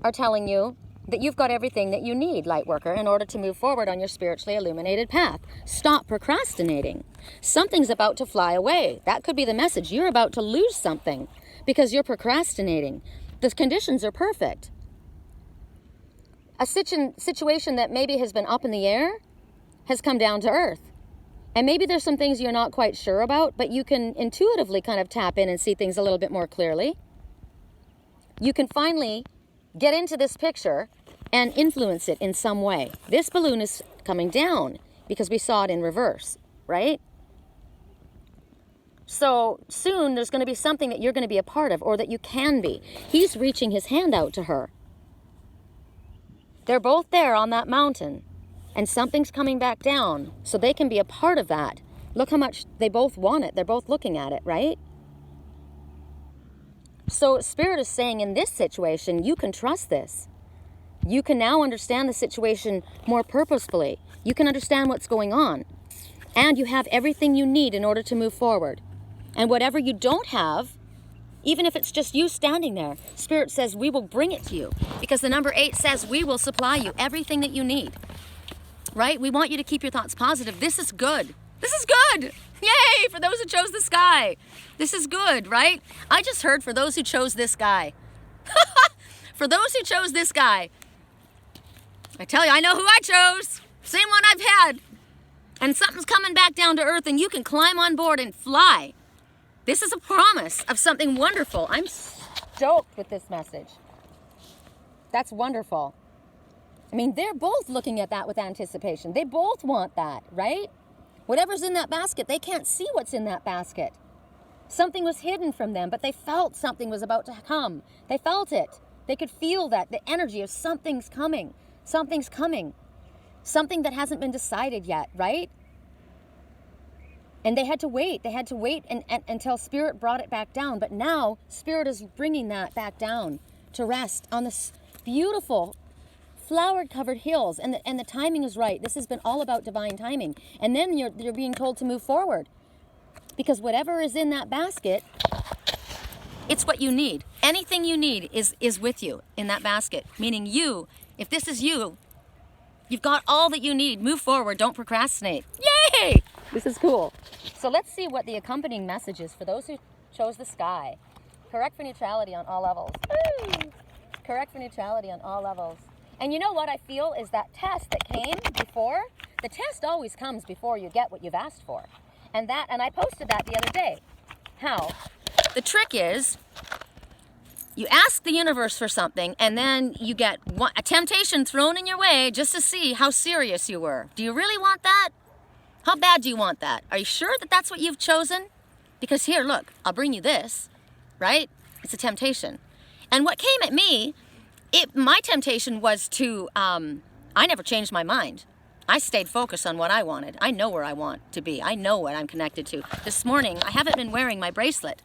are telling you that you've got everything that you need, Lightworker, in order to move forward on your spiritually illuminated path. Stop procrastinating. Something's about to fly away. That could be the message. You're about to lose something because you're procrastinating. The conditions are perfect. a situation that maybe has been up in the air has come down to earth. And maybe there's some things you're not quite sure about, but you can intuitively kind of tap in and see things a little bit more clearly. You can finally get into this picture and influence it in some way. This balloon is coming down because we saw it in reverse, right? So soon there's going to be something that you're going to be a part of, or that you can be. He's reaching his hand out to her. They're both there on that mountain, and something's coming back down, so they can be a part of that. Look how much they both want it. They're both looking at it, right? So Spirit is saying in this situation, you can trust this. You can now understand the situation more purposefully. You can understand what's going on. And you have everything you need in order to move forward. And whatever you don't have, even if it's just you standing there, Spirit says, we will bring it to you. Because the number 8 says, we will supply you everything that you need. Right? We want you to keep your thoughts positive. This is good. This is good. Yay, for those who chose the sky. This is good, right? I just heard for those who chose this guy. For those who chose this guy. I tell you, I know who I chose. Same one I've had. And something's coming back down to earth and you can climb on board and fly. This is a promise of something wonderful. I'm stoked with this message. That's wonderful. I mean, they're both looking at that with anticipation. They both want that, right? Whatever's in that basket, they can't see what's in that basket. Something was hidden from them, but they felt something was about to come. They felt it. They could feel that, the energy of something's coming. Something's coming. Something that hasn't been decided yet, right? And they had to wait. They had to wait until Spirit brought it back down. But now, Spirit is bringing that back down to rest on this beautiful flower-covered hills. And the timing is right. This has been all about divine timing. And then you're being told to move forward. Because whatever is in that basket, it's what you need. Anything you need is with you in that basket. Meaning you, if this is you, you've got all that you need. Move forward. Don't procrastinate. Yay! This is cool. So let's see what the accompanying message is for those who chose the sky. Correct for neutrality on all levels. Woo! Correct for neutrality on all levels. And you know what I feel is that test that came before, the test always comes before you get what you've asked for. And I posted that the other day. How? The trick is, you ask the universe for something, and then you get a temptation thrown in your way just to see how serious you were. Do you really want that? How bad do you want that? Are you sure that that's what you've chosen? Because here, look, I'll bring you this, right? It's a temptation. And what came at me, my temptation was to, I never changed my mind. I stayed focused on what I wanted. I know where I want to be. I know what I'm connected to. This morning, I haven't been wearing my bracelet.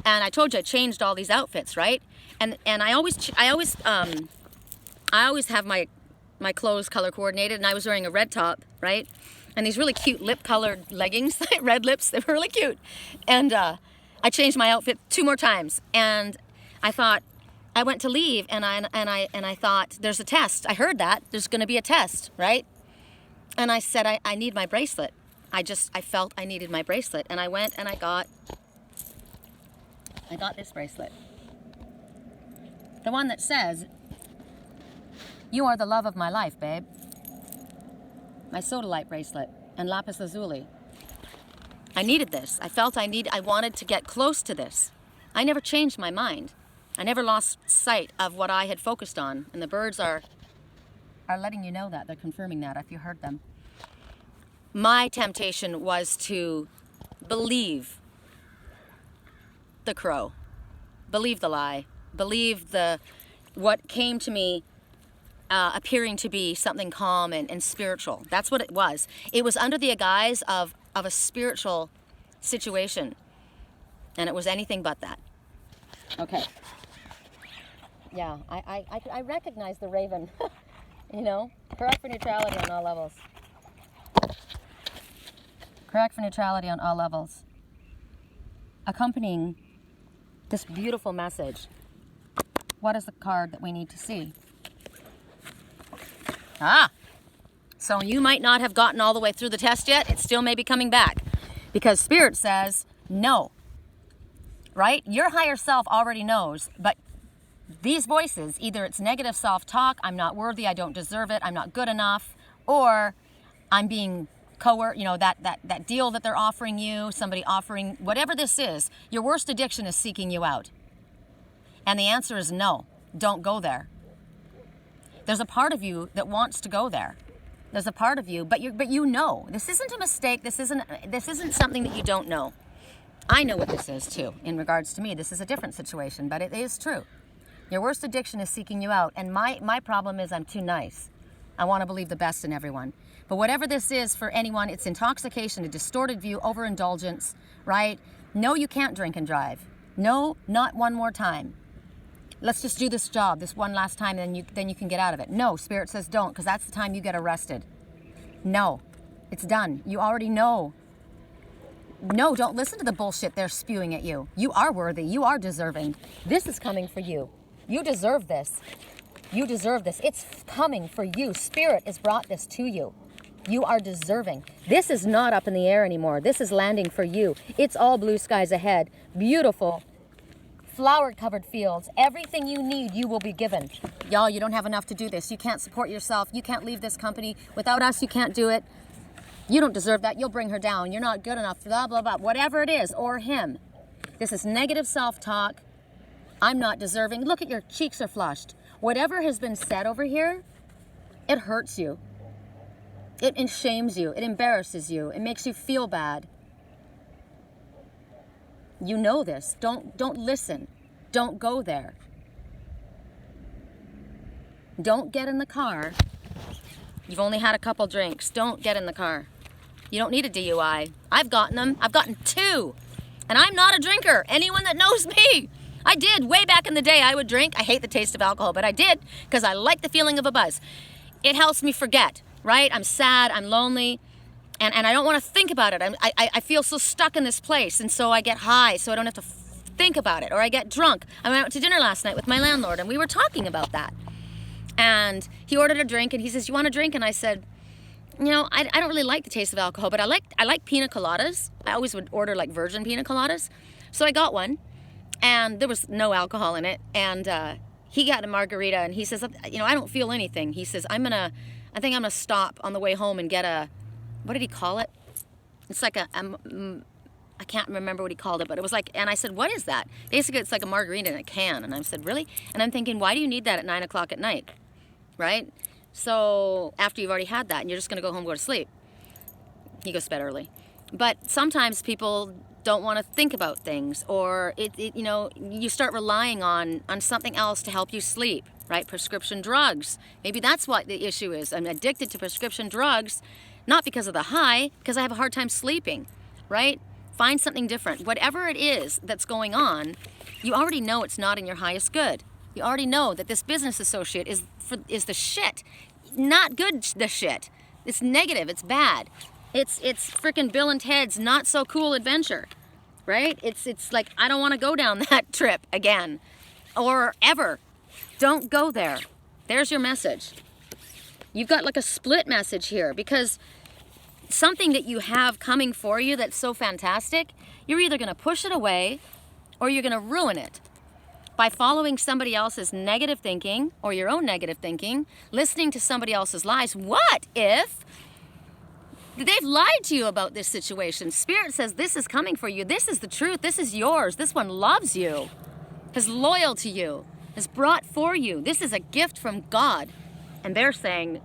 And I told you I changed all these outfits, right? And I always have my clothes color coordinated, and I was wearing a red top, right? And these really cute lip-colored leggings, red lips, they were really cute. And I changed my outfit 2 more times, and I thought, I went to leave, and I thought, there's a test. I heard that there's going to be a test, right? And I said, I need my bracelet. I felt I needed my bracelet, and I went and I got this bracelet. The one that says, you are the love of my life, babe. My sodalite bracelet and lapis lazuli. I needed this. I felt I wanted to get close to this. I never changed my mind. I never lost sight of what I had focused on. And the birds are letting you know that. They're confirming that if you heard them. My temptation was to believe the crow, believe the lie, believe what came to me appearing to be something calm and spiritual. That's what it was. It was under the guise of a spiritual situation, and it was anything but that. Okay. Yeah, I recognize the raven. You know, correct for neutrality on all levels. Correct for neutrality on all levels. Accompanying this beautiful message, what is the card that we need to see? So you might not have gotten all the way through the test yet. It still may be coming back. Because Spirit says, no. Right? Your higher self already knows, but these voices, either it's negative self-talk, I'm not worthy, I don't deserve it, I'm not good enough, or I'm being that deal that they're offering you, somebody offering, whatever this is, your worst addiction is seeking you out. And the answer is no, don't go there. There's a part of you that wants to go there. There's a part of you, but you know, this isn't a mistake, this isn't something that you don't know. I know what this is too, in regards to me. This is a different situation, but it is true. Your worst addiction is seeking you out, and my problem is I'm too nice. I want to believe the best in everyone. But whatever this is for anyone, it's intoxication, a distorted view, overindulgence, right? No, you can't drink and drive. No, not one more time. Let's just do this job this one last time, and then you can get out of it. No, Spirit says don't, because that's the time you get arrested. No, it's done. You already know. No, don't listen to the bullshit they're spewing at you. You are worthy. You are deserving. This is coming for you. You deserve this. You deserve this. It's coming for you. Spirit has brought this to you. You are deserving. This is not up in the air anymore. This is landing for you. It's all blue skies ahead. Beautiful, flower-covered fields. Everything you need, you will be given. Y'all, you don't have enough to do this. You can't support yourself. You can't leave this company. Without us, you can't do it. You don't deserve that. You'll bring her down. You're not good enough. Blah, blah, blah. Whatever it is, or him. This is negative self-talk. I'm not deserving. Look at your cheeks are flushed. Whatever has been said over here, it hurts you. It shames you. It embarrasses you. It makes you feel bad. You know this. Don't listen. Don't go there. Don't get in the car. You've only had a couple drinks. Don't get in the car. You don't need a DUI. I've gotten them. I've gotten 2. And I'm not a drinker. Anyone that knows me. I did. Way back in the day, I would drink. I hate the taste of alcohol, but I did because I like the feeling of a buzz. It helps me forget, right? I'm sad. I'm lonely. And I don't want to think about it. I feel so stuck in this place. And so I get high so I don't have to think about it. Or I get drunk. I went out to dinner last night with my landlord and we were talking about that. And he ordered a drink and he says, you want a drink? And I said, I don't really like the taste of alcohol, but I like pina coladas. I always would order like virgin pina coladas. So I got one and there was no alcohol in it. And he got a margarita and he says, I don't feel anything. He says, I think I'm gonna stop on the way home and get a, what did he call it? It's like I can't remember what he called it, but it was like, and I said, what is that? Basically, it's like a margarita in a can. And I said, really? And I'm thinking, why do you need that at 9 o'clock at night? Right? So after you've already had that and you're just going to go home and go to sleep. He goes to bed early. But sometimes people don't want to think about things, or you start relying on something else to help you sleep, right? Prescription drugs. Maybe that's what the issue is. I'm addicted to prescription drugs, not because of the high, because I have a hard time sleeping, right? Find something different. Whatever it is that's going on, you already know it's not in your highest good. You already know that this business associate is the shit. Not good, the shit. It's negative, it's bad. It's freaking Bill and Ted's not so cool adventure, right? It's like, I don't want to go down that trip again or ever. Don't go there. There's your message. You've got like a split message here, because something that you have coming for you that's so fantastic, you're either going to push it away or you're going to ruin it by following somebody else's negative thinking or your own negative thinking, listening to somebody else's lies. What if they've lied to you about this situation? Spirit says this is coming for you. This is the truth. This is yours. This one loves you, is loyal to you, is brought for you. This is a gift from God. And they're saying,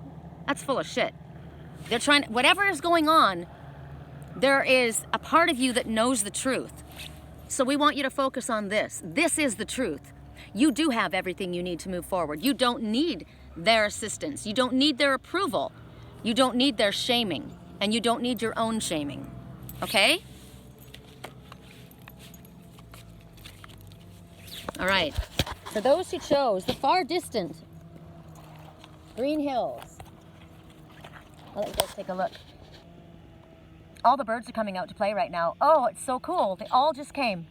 that's full of shit. They're trying, whatever is going on, there is a part of you that knows the truth. So we want you to focus on this. This is the truth. You do have everything you need to move forward. You don't need their assistance. You don't need their approval. You don't need their shaming. And you don't need your own shaming. Okay? All right. For those who chose the far distant Green Hills, I'll let you guys take a look. All the birds are coming out to play right now. Oh, it's so cool. They all just came.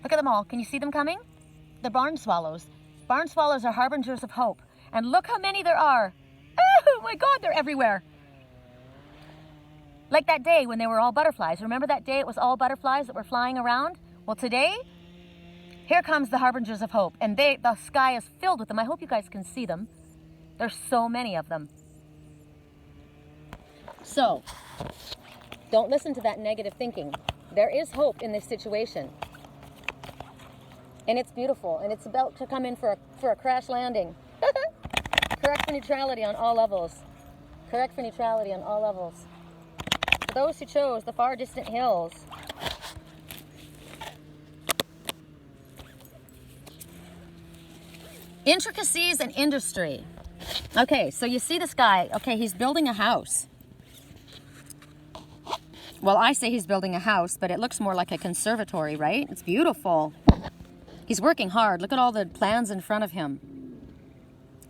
Look at them all. Can you see them coming? The barn swallows. Barn swallows are harbingers of hope. And look how many there are. Oh my God, they're everywhere. Like that day when they were all butterflies. Remember that day it was all butterflies that were flying around? Well, today, Here comes the harbingers of hope, and the sky is filled with them. I hope you guys can see them. There's so many of them. So, don't listen to that negative thinking. There is hope in this situation. And it's beautiful, and it's about to come in for a crash landing. Correct for neutrality on all levels. Correct for neutrality on all levels. For those who chose the far distant hills, intricacies and industry. Okay, so you see this guy. Okay, he's building a house. Well, I say he's building a house, but it looks more like a conservatory, right? It's beautiful. He's working hard. Look at all the plans in front of him.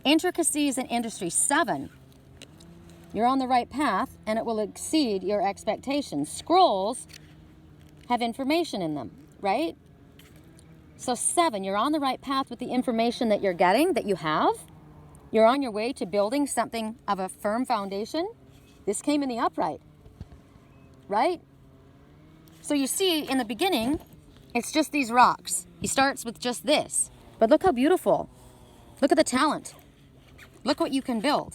Intricacies and industry. 7. You're on the right path, and it will exceed your expectations. Scrolls have information in them, right? So 7, you're on the right path with the information that you're getting, that you have. You're on your way to building something of a firm foundation. This came in the upright, right? So you see, in the beginning, it's just these rocks. He starts with just this. But look how beautiful. Look at the talent. Look what you can build.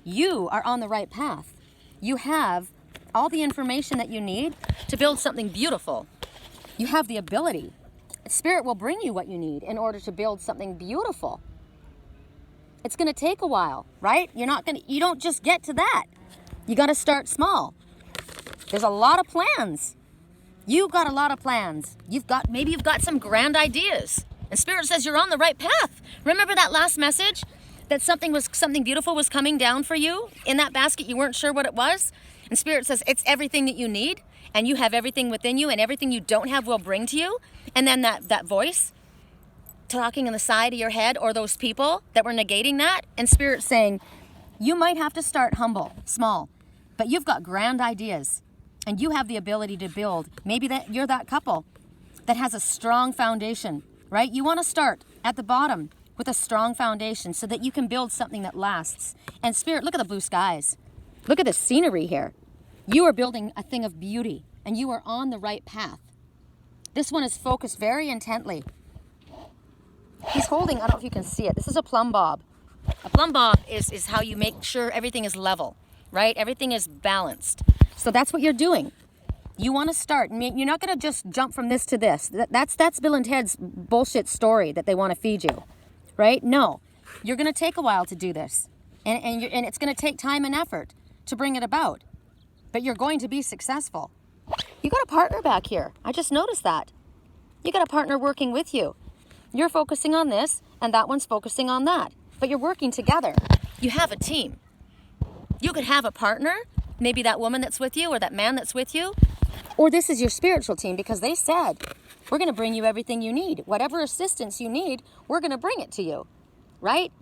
You are on the right path. You have all the information that you need to build something beautiful. You have the ability. Spirit will bring you what you need in order to build something beautiful. It's going to take a while, right? You don't just get to that. You got to start small. There's a lot of plans. You've got a lot of plans. Maybe you've got some grand ideas. And Spirit says you're on the right path. Remember that last message? That something beautiful was coming down for you in that basket. You weren't sure what it was. And Spirit says it's everything that you need, and you have everything within you, and everything you don't have will bring to you. And then that voice talking on the side of your head, or those people that were negating that, and Spirit saying you might have to start humble, small, but you've got grand ideas, and you have the ability to build. Maybe that you're that couple that has a strong foundation, right? You want to start at the bottom with a strong foundation so that you can build something that lasts. And Spirit, look at the blue skies. Look at the scenery here. You are building a thing of beauty, and you are on the right path. This one is focused very intently. He's holding, I don't know if you can see it. This is a plumb bob. A plumb bob is how you make sure everything is level, right? Everything is balanced. So that's what you're doing. You want to start. I mean, you're not going to just jump from this to this. That's Bill and Ted's bullshit story that they want to feed you, right? No, you're going to take a while to do this, and it's going to take time and effort to bring it about, but you're going to be successful. You got a partner back here. I just noticed that. You got a partner working with you. You're focusing on this, and that one's focusing on that, but you're working together. You have a team. You could have a partner, maybe that woman that's with you or that man that's with you, or this is your spiritual team, because they said, we're going to bring you everything you need. Whatever assistance you need, we're going to bring it to you, right?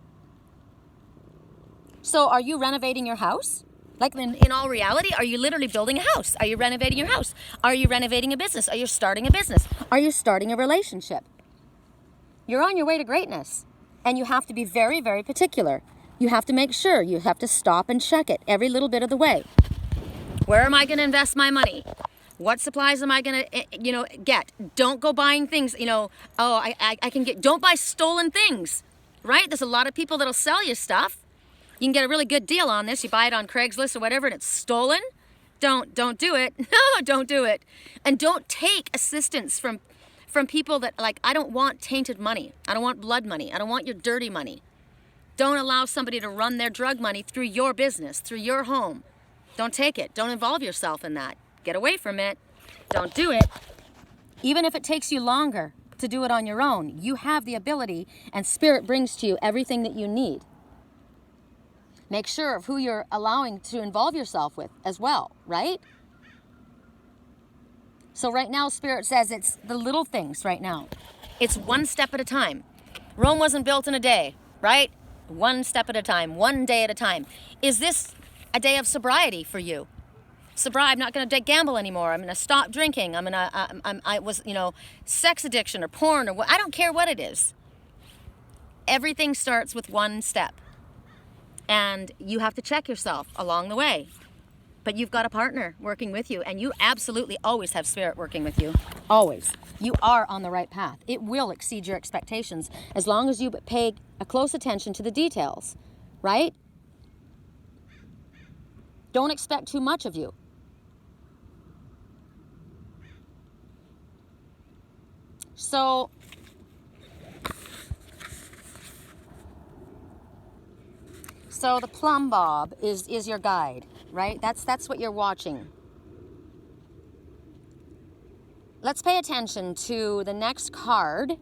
So are you renovating your house? Like in all reality, are you literally building a house? Are you renovating your house? Are you renovating a business? Are you starting a business? Are you starting a relationship? You're on your way to greatness, and you have to be very, very particular. You have to make sure. You have to stop and check it every little bit of the way. Where am I going to invest my money? What supplies am I going to, get? Don't go buying things, I can get, don't buy stolen things, right? There's a lot of people that'll sell you stuff. You can get a really good deal on this. You buy it on Craigslist or whatever, and it's stolen. Don't do it. No, don't do it. And don't take assistance from people that, I don't want tainted money. I don't want blood money. I don't want your dirty money. Don't allow somebody to run their drug money through your business, through your home. Don't take it. Don't involve yourself in that. Get away from it. Don't do it. Even if it takes you longer to do it on your own, you have the ability, and Spirit brings to you everything that you need. Make sure of who you're allowing to involve yourself with as well, right? So right now, Spirit says it's the little things right now. It's one step at a time. Rome wasn't built in a day, right? One step at a time, one day at a time. Is this a day of sobriety for you? I'm not going to gamble anymore. I'm going to stop drinking. Sex addiction or porn or I don't care what it is. Everything starts with one step. And you have to check yourself along the way. But you've got a partner working with you, and you absolutely always have spirit working with you. Always. You are on the right path. It will exceed your expectations as long as you pay a close attention to the details, right? Don't expect too much of you. So, the plumb bob is your guide, right? That's what you're watching. Let's pay attention to the next card,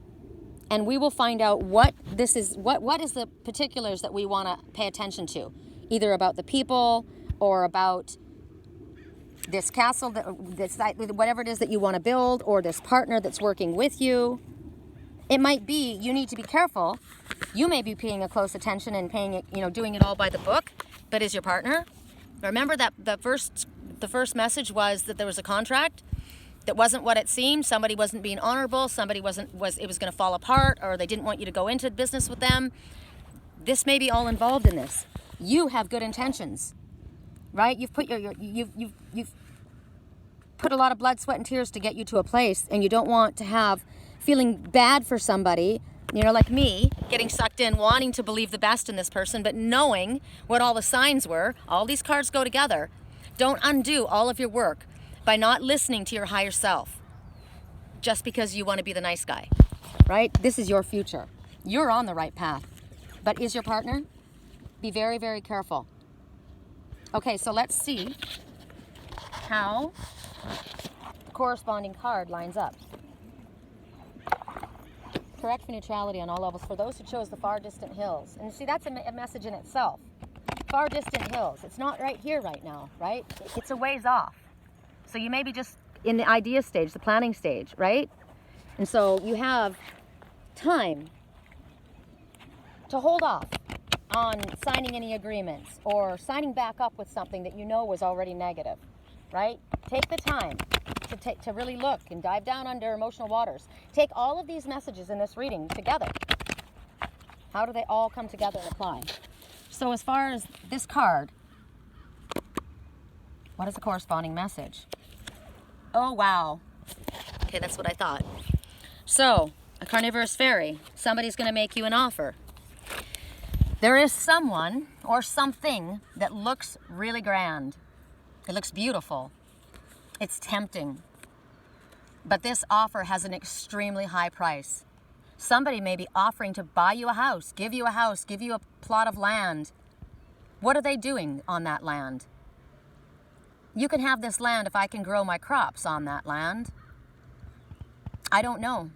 and we will find out what this is. What is the particulars that we want to pay attention to, either about the people or about this castle, whatever it is that you want to build, or this partner that's working with you. It might be you need to be careful. You may be paying a close attention and paying it, doing it all by the book, but is your partner? Remember that the first message was that there was a contract that wasn't what it seemed. Somebody wasn't being honorable. Somebody it was going to fall apart, or they didn't want you to go into business with them. This may be all involved in this. You have good intentions, right? You've put you've put a lot of blood, sweat, and tears to get you to a place, and you don't want to have feeling bad for somebody, like me, getting sucked in, wanting to believe the best in this person, but knowing what all the signs were. All these cards go together. Don't undo all of your work by not listening to your higher self just because you want to be the nice guy, right? This is your future. You're on the right path. But is your partner? Be very, very careful. Okay, so let's see how the corresponding card lines up. Correct for neutrality on all levels for those who chose the far distant hills. And see, that's a message in itself. Far distant hills. It's not right here right now, right? It's a ways off. So you may be just in the idea stage, the planning stage, right? And so you have time to hold off on signing any agreements or signing back up with something that you know was already negative, right? Take the time to really look and dive down under emotional waters. Take all of these messages in this reading together. How do they all come together and apply? So as far as this card, what is the corresponding message? Oh, wow. Okay, that's what I thought. So, a Carnivorous Fairy. Somebody's going to make you an offer. There is someone or something that looks really grand. It looks beautiful. It's tempting. But this offer has an extremely high price. Somebody may be offering to buy you a house, give you a plot of land. What are they doing on that land? You can have this land if I can grow my crops on that land. I don't know.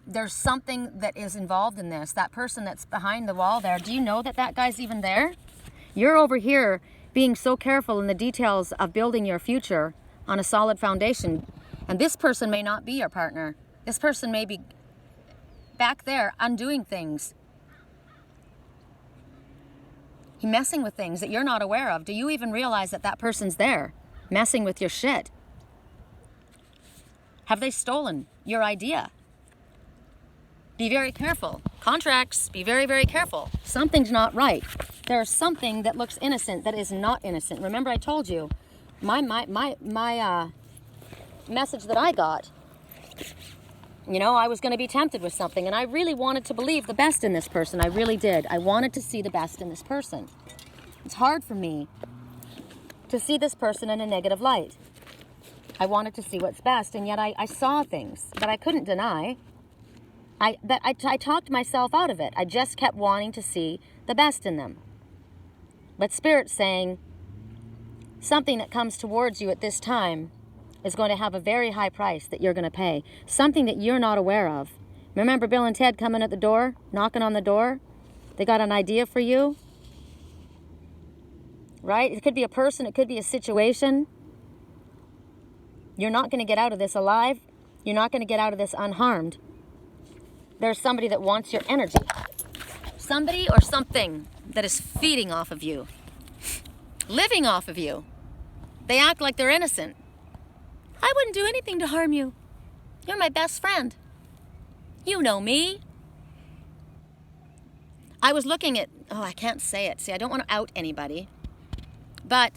There's something that is involved in this. That person that's behind the wall there, do you know that guy's even there? You're over here being so careful in the details of building your future on a solid foundation. And this person may not be your partner. This person may be back there undoing things. He's messing with things that you're not aware of. Do you even realize that person's there, messing with your shit? Have they stolen your idea? Be very careful. Contracts, be very, very careful. Something's not right. There's something that looks innocent that is not innocent. Remember I told you, my message that I got, I was going to be tempted with something, and I really wanted to believe the best in this person. I really did. I wanted to see the best in this person. It's hard for me to see this person in a negative light. I wanted to see what's best, and yet I saw things that I couldn't deny. I talked myself out of it. I just kept wanting to see the best in them. But Spirit's saying, something that comes towards you at this time is going to have a very high price that you're going to pay. Something that you're not aware of. Remember Bill and Ted coming at the door, knocking on the door? They got an idea for you. Right? It could be a person, it could be a situation. You're not going to get out of this alive. You're not going to get out of this unharmed. There's somebody that wants your energy. Somebody or something that is feeding off of you. Living off of you. They act like they're innocent. I wouldn't do anything to harm you. You're my best friend. You know me. I was looking at, I can't say it. See, I don't want to out anybody. But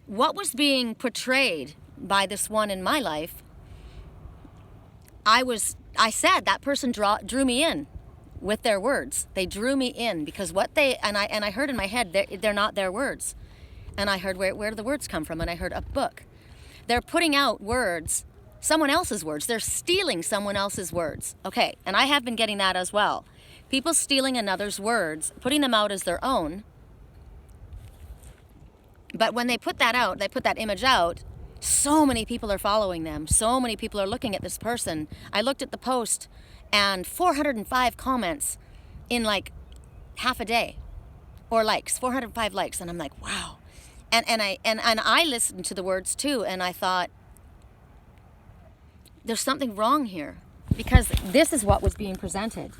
what was being portrayed by this one in my life, I said that person drew me in with their words. They drew me in because what they, and I heard in my head, they're not their words. And I heard, where do the words come from? And I heard a book. They're putting out words, someone else's words. They're stealing someone else's words. Okay, and I have been getting that as well. People stealing another's words, putting them out as their own. But when they put that out, they put that image out, so many people are following them. So many people are looking at this person. I looked at the post and 405 comments in like half a day, or likes, 405 likes. And I'm like, wow. And I listened to the words too, and I thought, there's something wrong here, because this is what was being presented.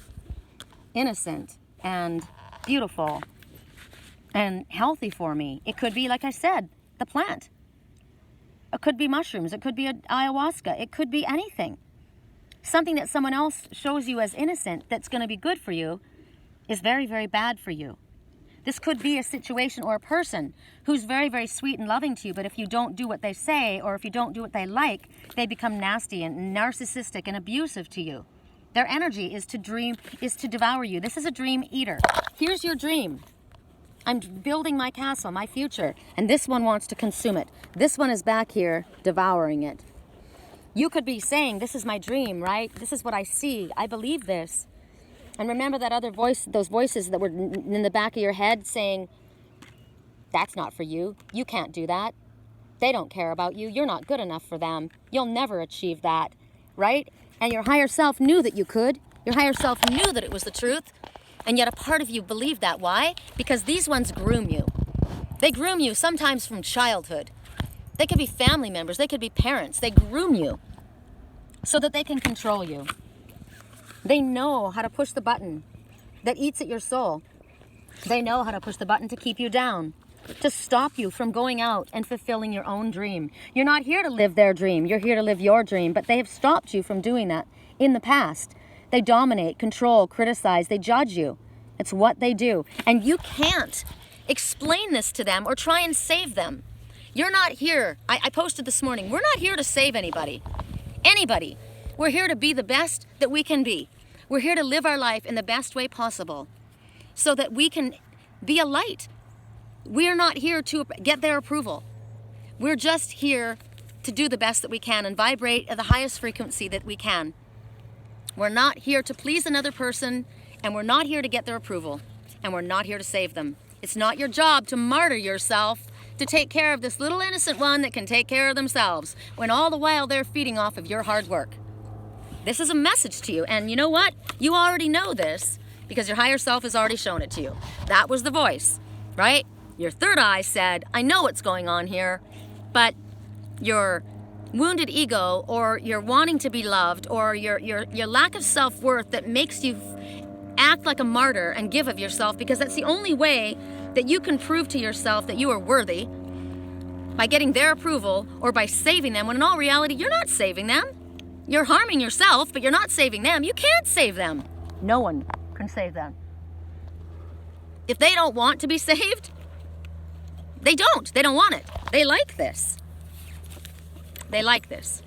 Innocent and beautiful and healthy for me. It could be, like I said, the plant. It could be mushrooms. It could be ayahuasca. It could be anything. Something that someone else shows you as innocent that's going to be good for you is very, very bad for you. This could be a situation or a person who's very, very sweet and loving to you, but if you don't do what they say, or if you don't do what they like, they become nasty and narcissistic and abusive to you. Their energy is to devour you. This is a dream eater. Here's your dream. I'm building my castle, my future, and this one wants to consume it. This one is back here devouring it. You could be saying, this is my dream, right? This is what I see. I believe this. And remember that other voice, those voices that were in the back of your head saying, that's not for you. You can't do that. They don't care about you. You're not good enough for them. You'll never achieve that, right? And your higher self knew that you could. Your higher self knew that it was the truth. And yet a part of you believed that. Why? Because these ones groom you. They groom you sometimes from childhood. They could be family members. They could be parents. They groom you so that they can control you. They know how to push the button that eats at your soul. They know how to push the button to keep you down, to stop you from going out and fulfilling your own dream. You're not here to live their dream. You're here to live your dream, but they have stopped you from doing that in the past. They dominate, control, criticize. They judge you. It's what they do. And you can't explain this to them or try and save them. You're not here. I posted this morning. We're not here to save anybody. Anybody. We're here to be the best that we can be. We're here to live our life in the best way possible so that we can be a light. We're not here to get their approval. We're just here to do the best that we can and vibrate at the highest frequency that we can. We're not here to please another person, and we're not here to get their approval, and we're not here to save them. It's not your job to martyr yourself to take care of this little innocent one that can take care of themselves, when all the while they're feeding off of your hard work. This is a message to you, and you know what? You already know this because your higher self has already shown it to you. That was the voice, right? Your third eye said, I know what's going on here, but your wounded ego, or your wanting to be loved, or your lack of self-worth that makes you act like a martyr and give of yourself, because that's the only way that you can prove to yourself that you are worthy, by getting their approval or by saving them, when in all reality, you're not saving them. You're harming yourself, but you're not saving them. You can't save them. No one can save them. If they don't want to be saved, they don't. They don't want it. They like this. They like this.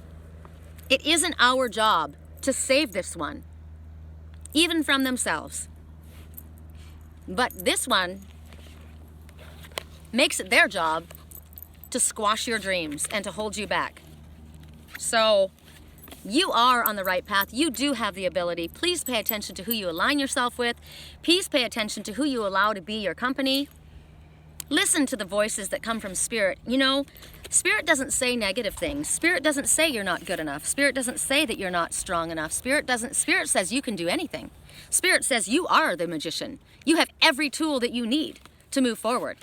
It isn't our job to save this one, even from themselves. But this one makes it their job to squash your dreams and to hold you back. So you are on the right path. You do have the ability. Please pay attention to who you align yourself with. Please pay attention to who you allow to be your company. Listen to the voices that come from Spirit. You know, Spirit doesn't say negative things. Spirit doesn't say you're not good enough. Spirit doesn't say that you're not strong enough. Spirit says you can do anything. Spirit says you are the magician. You have every tool that you need to move forward.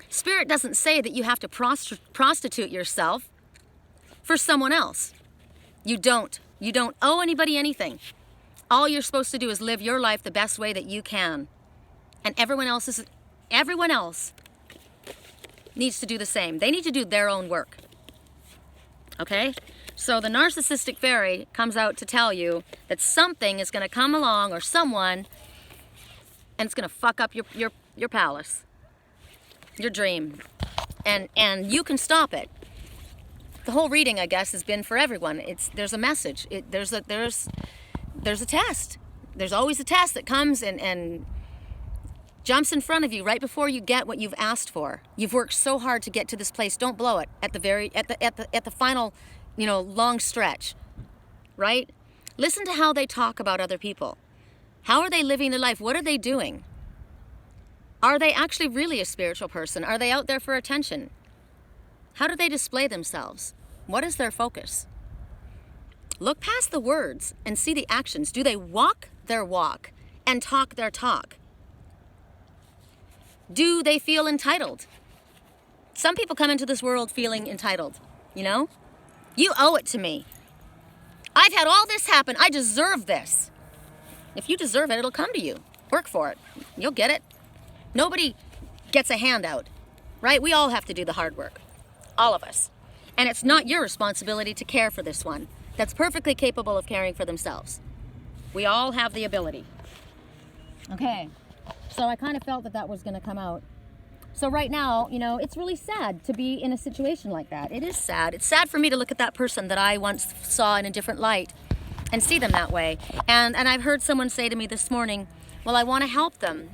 Spirit doesn't say that you have to prostitute yourself for someone else. You don't. You don't owe anybody anything. All you're supposed to do is live your life the best way that you can. And everyone else needs to do the same. They need to do their own work. Okay? So the narcissistic fairy comes out to tell you that something is going to come along, or someone, and it's going to fuck up your palace, your dream. and you can stop it. The whole reading, I guess, has been for everyone. There's a message. There's a test. There's always a test that comes and jumps in front of you right before you get what you've asked for. You've worked so hard to get to this place. Don't blow it at the final, long stretch, right? Listen to how they talk about other people. How are they living their life? What are they doing? Are they actually really a spiritual person? Are they out there for attention? How do they display themselves? What is their focus? Look past the words and see the actions. Do they walk their walk and talk their talk? Do they feel entitled? Some people come into this world feeling entitled, You owe it to me. I've had all this happen. I deserve this. If you deserve it, it'll come to you. Work for it. You'll get it. Nobody gets a handout, right? We all have to do the hard work. All of us. And it's not your responsibility to care for this one that's perfectly capable of caring for themselves. We all have the ability. Okay, so I kind of felt that was going to come out. So right now, it's really sad to be in a situation like that. It is sad. It's sad for me to look at that person that I once saw in a different light and see them that way. And I've heard someone say to me this morning, well, I want to help them.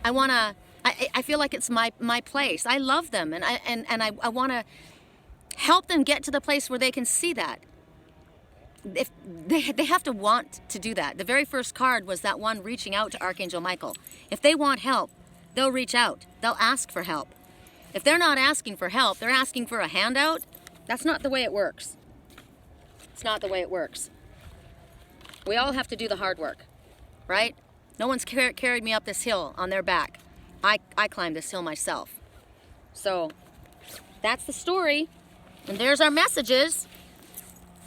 I feel like it's my place. I love them, and I want to help them get to the place where they can see that. If they have to want to do that. The very first card was that one reaching out to Archangel Michael. If they want help, they'll reach out. They'll ask for help. If they're not asking for help, they're asking for a handout. That's not the way it works. It's not the way it works. We all have to do the hard work, right? No one's carried me up this hill on their back. I climbed this hill myself. So that's the story. And there's our messages.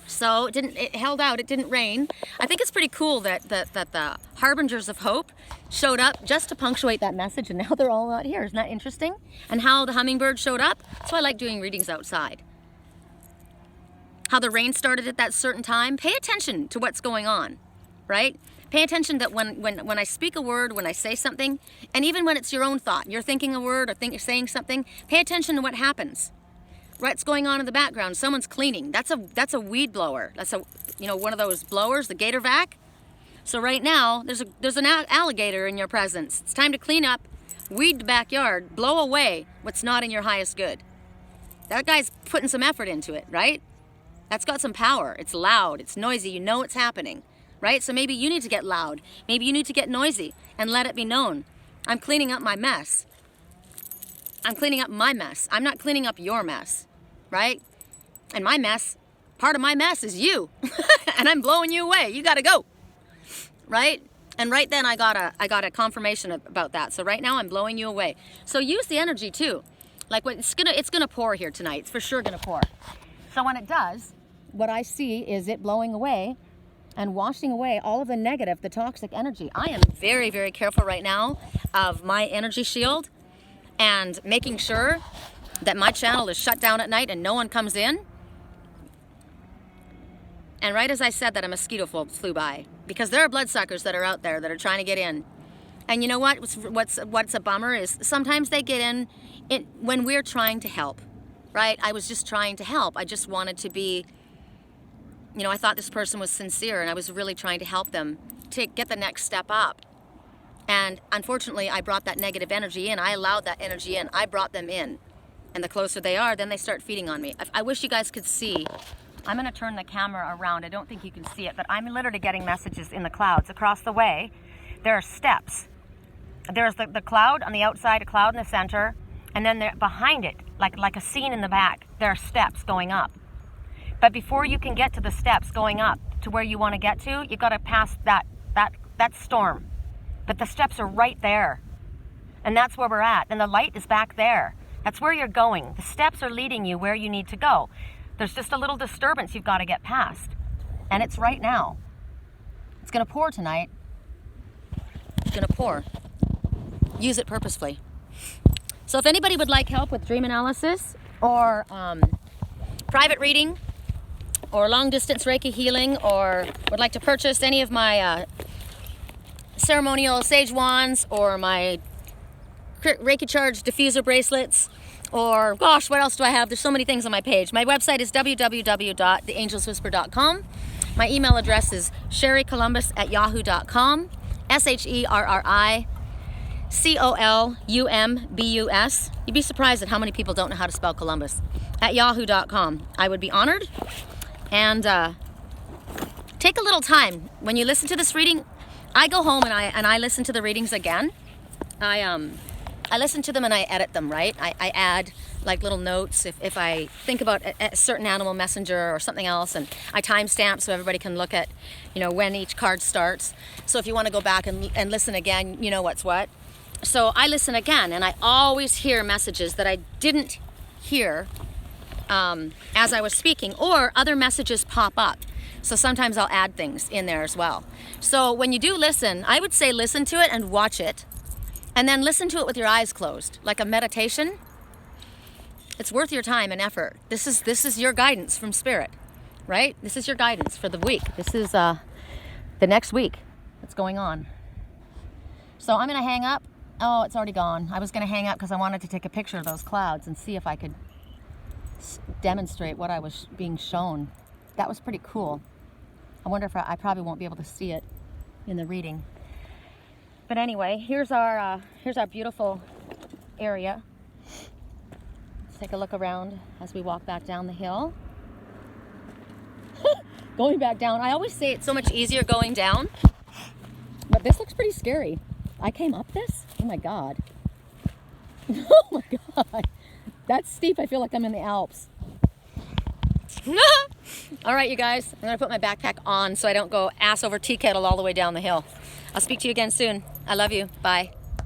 So it held out. It didn't rain. I think it's pretty cool that the harbingers of hope showed up just to punctuate that message, and now they're all out here. Isn't that interesting? And how the hummingbird showed up. That's why I like doing readings outside. How the rain started at that certain time. Pay attention to what's going on, right? Pay attention that when I speak a word, when I say something, and even when it's your own thought, you're thinking a word or saying something, pay attention to what happens. What's going on in the background? Someone's cleaning. That's a weed blower. That's one of those blowers, the gator vac. So right now there's an alligator in your presence. It's time to clean up, weed the backyard, blow away what's not in your highest good. That guy's putting some effort into it, right? That's got some power. It's loud. It's noisy. You know it's happening, right? So maybe you need to get loud. Maybe you need to get noisy and let it be known. I'm cleaning up my mess. I'm cleaning up my mess. I'm not cleaning up your mess, right? And my mess, part of my mess is you. And I'm blowing you away. You got to go, right? And right then I got a confirmation about that. So right now I'm blowing you away. So use the energy too. Like it's gonna pour here tonight. It's for sure gonna pour. So when it does, what I see is it blowing away and washing away all of the negative, the toxic energy. I am very, very careful right now of my energy shield and making sure that my channel is shut down at night and no one comes in. And right as I said that, a mosquito flew by, because there are bloodsuckers that are out there that are trying to get in. And you know what? What's a bummer is sometimes they get in when we're trying to help, right? I was just trying to help. I just wanted to be, I thought this person was sincere, and I was really trying to help them to get the next step up. And unfortunately, I brought that negative energy in. I allowed that energy in. I brought them in. And the closer they are, then they start feeding on me. I wish you guys could see. I'm going to turn the camera around. I don't think you can see it, but I'm literally getting messages in the clouds. Across the way, there are steps. There's the cloud on the outside, a cloud in the center, and then behind it, like a scene in the back, there are steps going up. But before you can get to the steps going up to where you want to get to, you've got to pass that storm. But the steps are right there. And that's where we're at. And the light is back there. That's where you're going. The steps are leading you where you need to go. There's just a little disturbance you've got to get past. And it's right now. It's going to pour tonight. It's going to pour. Use it purposefully. So if anybody would like help with dream analysis or private reading or long distance Reiki healing, or would like to purchase any of my ceremonial sage wands or my Reiki charge diffuser bracelets, Or gosh, what else do I have? There's so many things on my page. My website is www.theangelswhisper.com. My email address is sherrycolumbus@yahoo.com. SherryColumbus. You'd be surprised at how many people don't know how to spell Columbus. At yahoo.com. I would be honored. And take a little time when you listen to this reading. I go home and I listen to the readings again. I listen to them and I edit them, right? I add like little notes if I think about a certain animal messenger or something else, and I timestamp so everybody can look at, you know, when each card starts. So if you want to go back and listen again, you know what's what. So I listen again, and I always hear messages that I didn't hear as I was speaking, or other messages pop up. So sometimes I'll add things in there as well. So when you do listen, I would say listen to it and watch it. And then listen to it with your eyes closed, like a meditation. It's worth your time and effort. This is your guidance from Spirit, right? This is your guidance for the week. This is the next week that's going on. So I'm going to hang up. Oh, it's already gone. I was going to hang up because I wanted to take a picture of those clouds and see if I could demonstrate what I was being shown. That was pretty cool. I wonder if I probably won't be able to see it in the reading. But anyway, here's our beautiful area. Let's take a look around as we walk back down the hill. Going back down, I always say it's so much easier going down, but this looks pretty scary. I came up this? Oh my God. Oh my God. That's steep. I feel like I'm in the Alps. All right, you guys, I'm gonna put my backpack on so I don't go ass over tea kettle all the way down the hill. I'll speak to you again soon. I love you. Bye.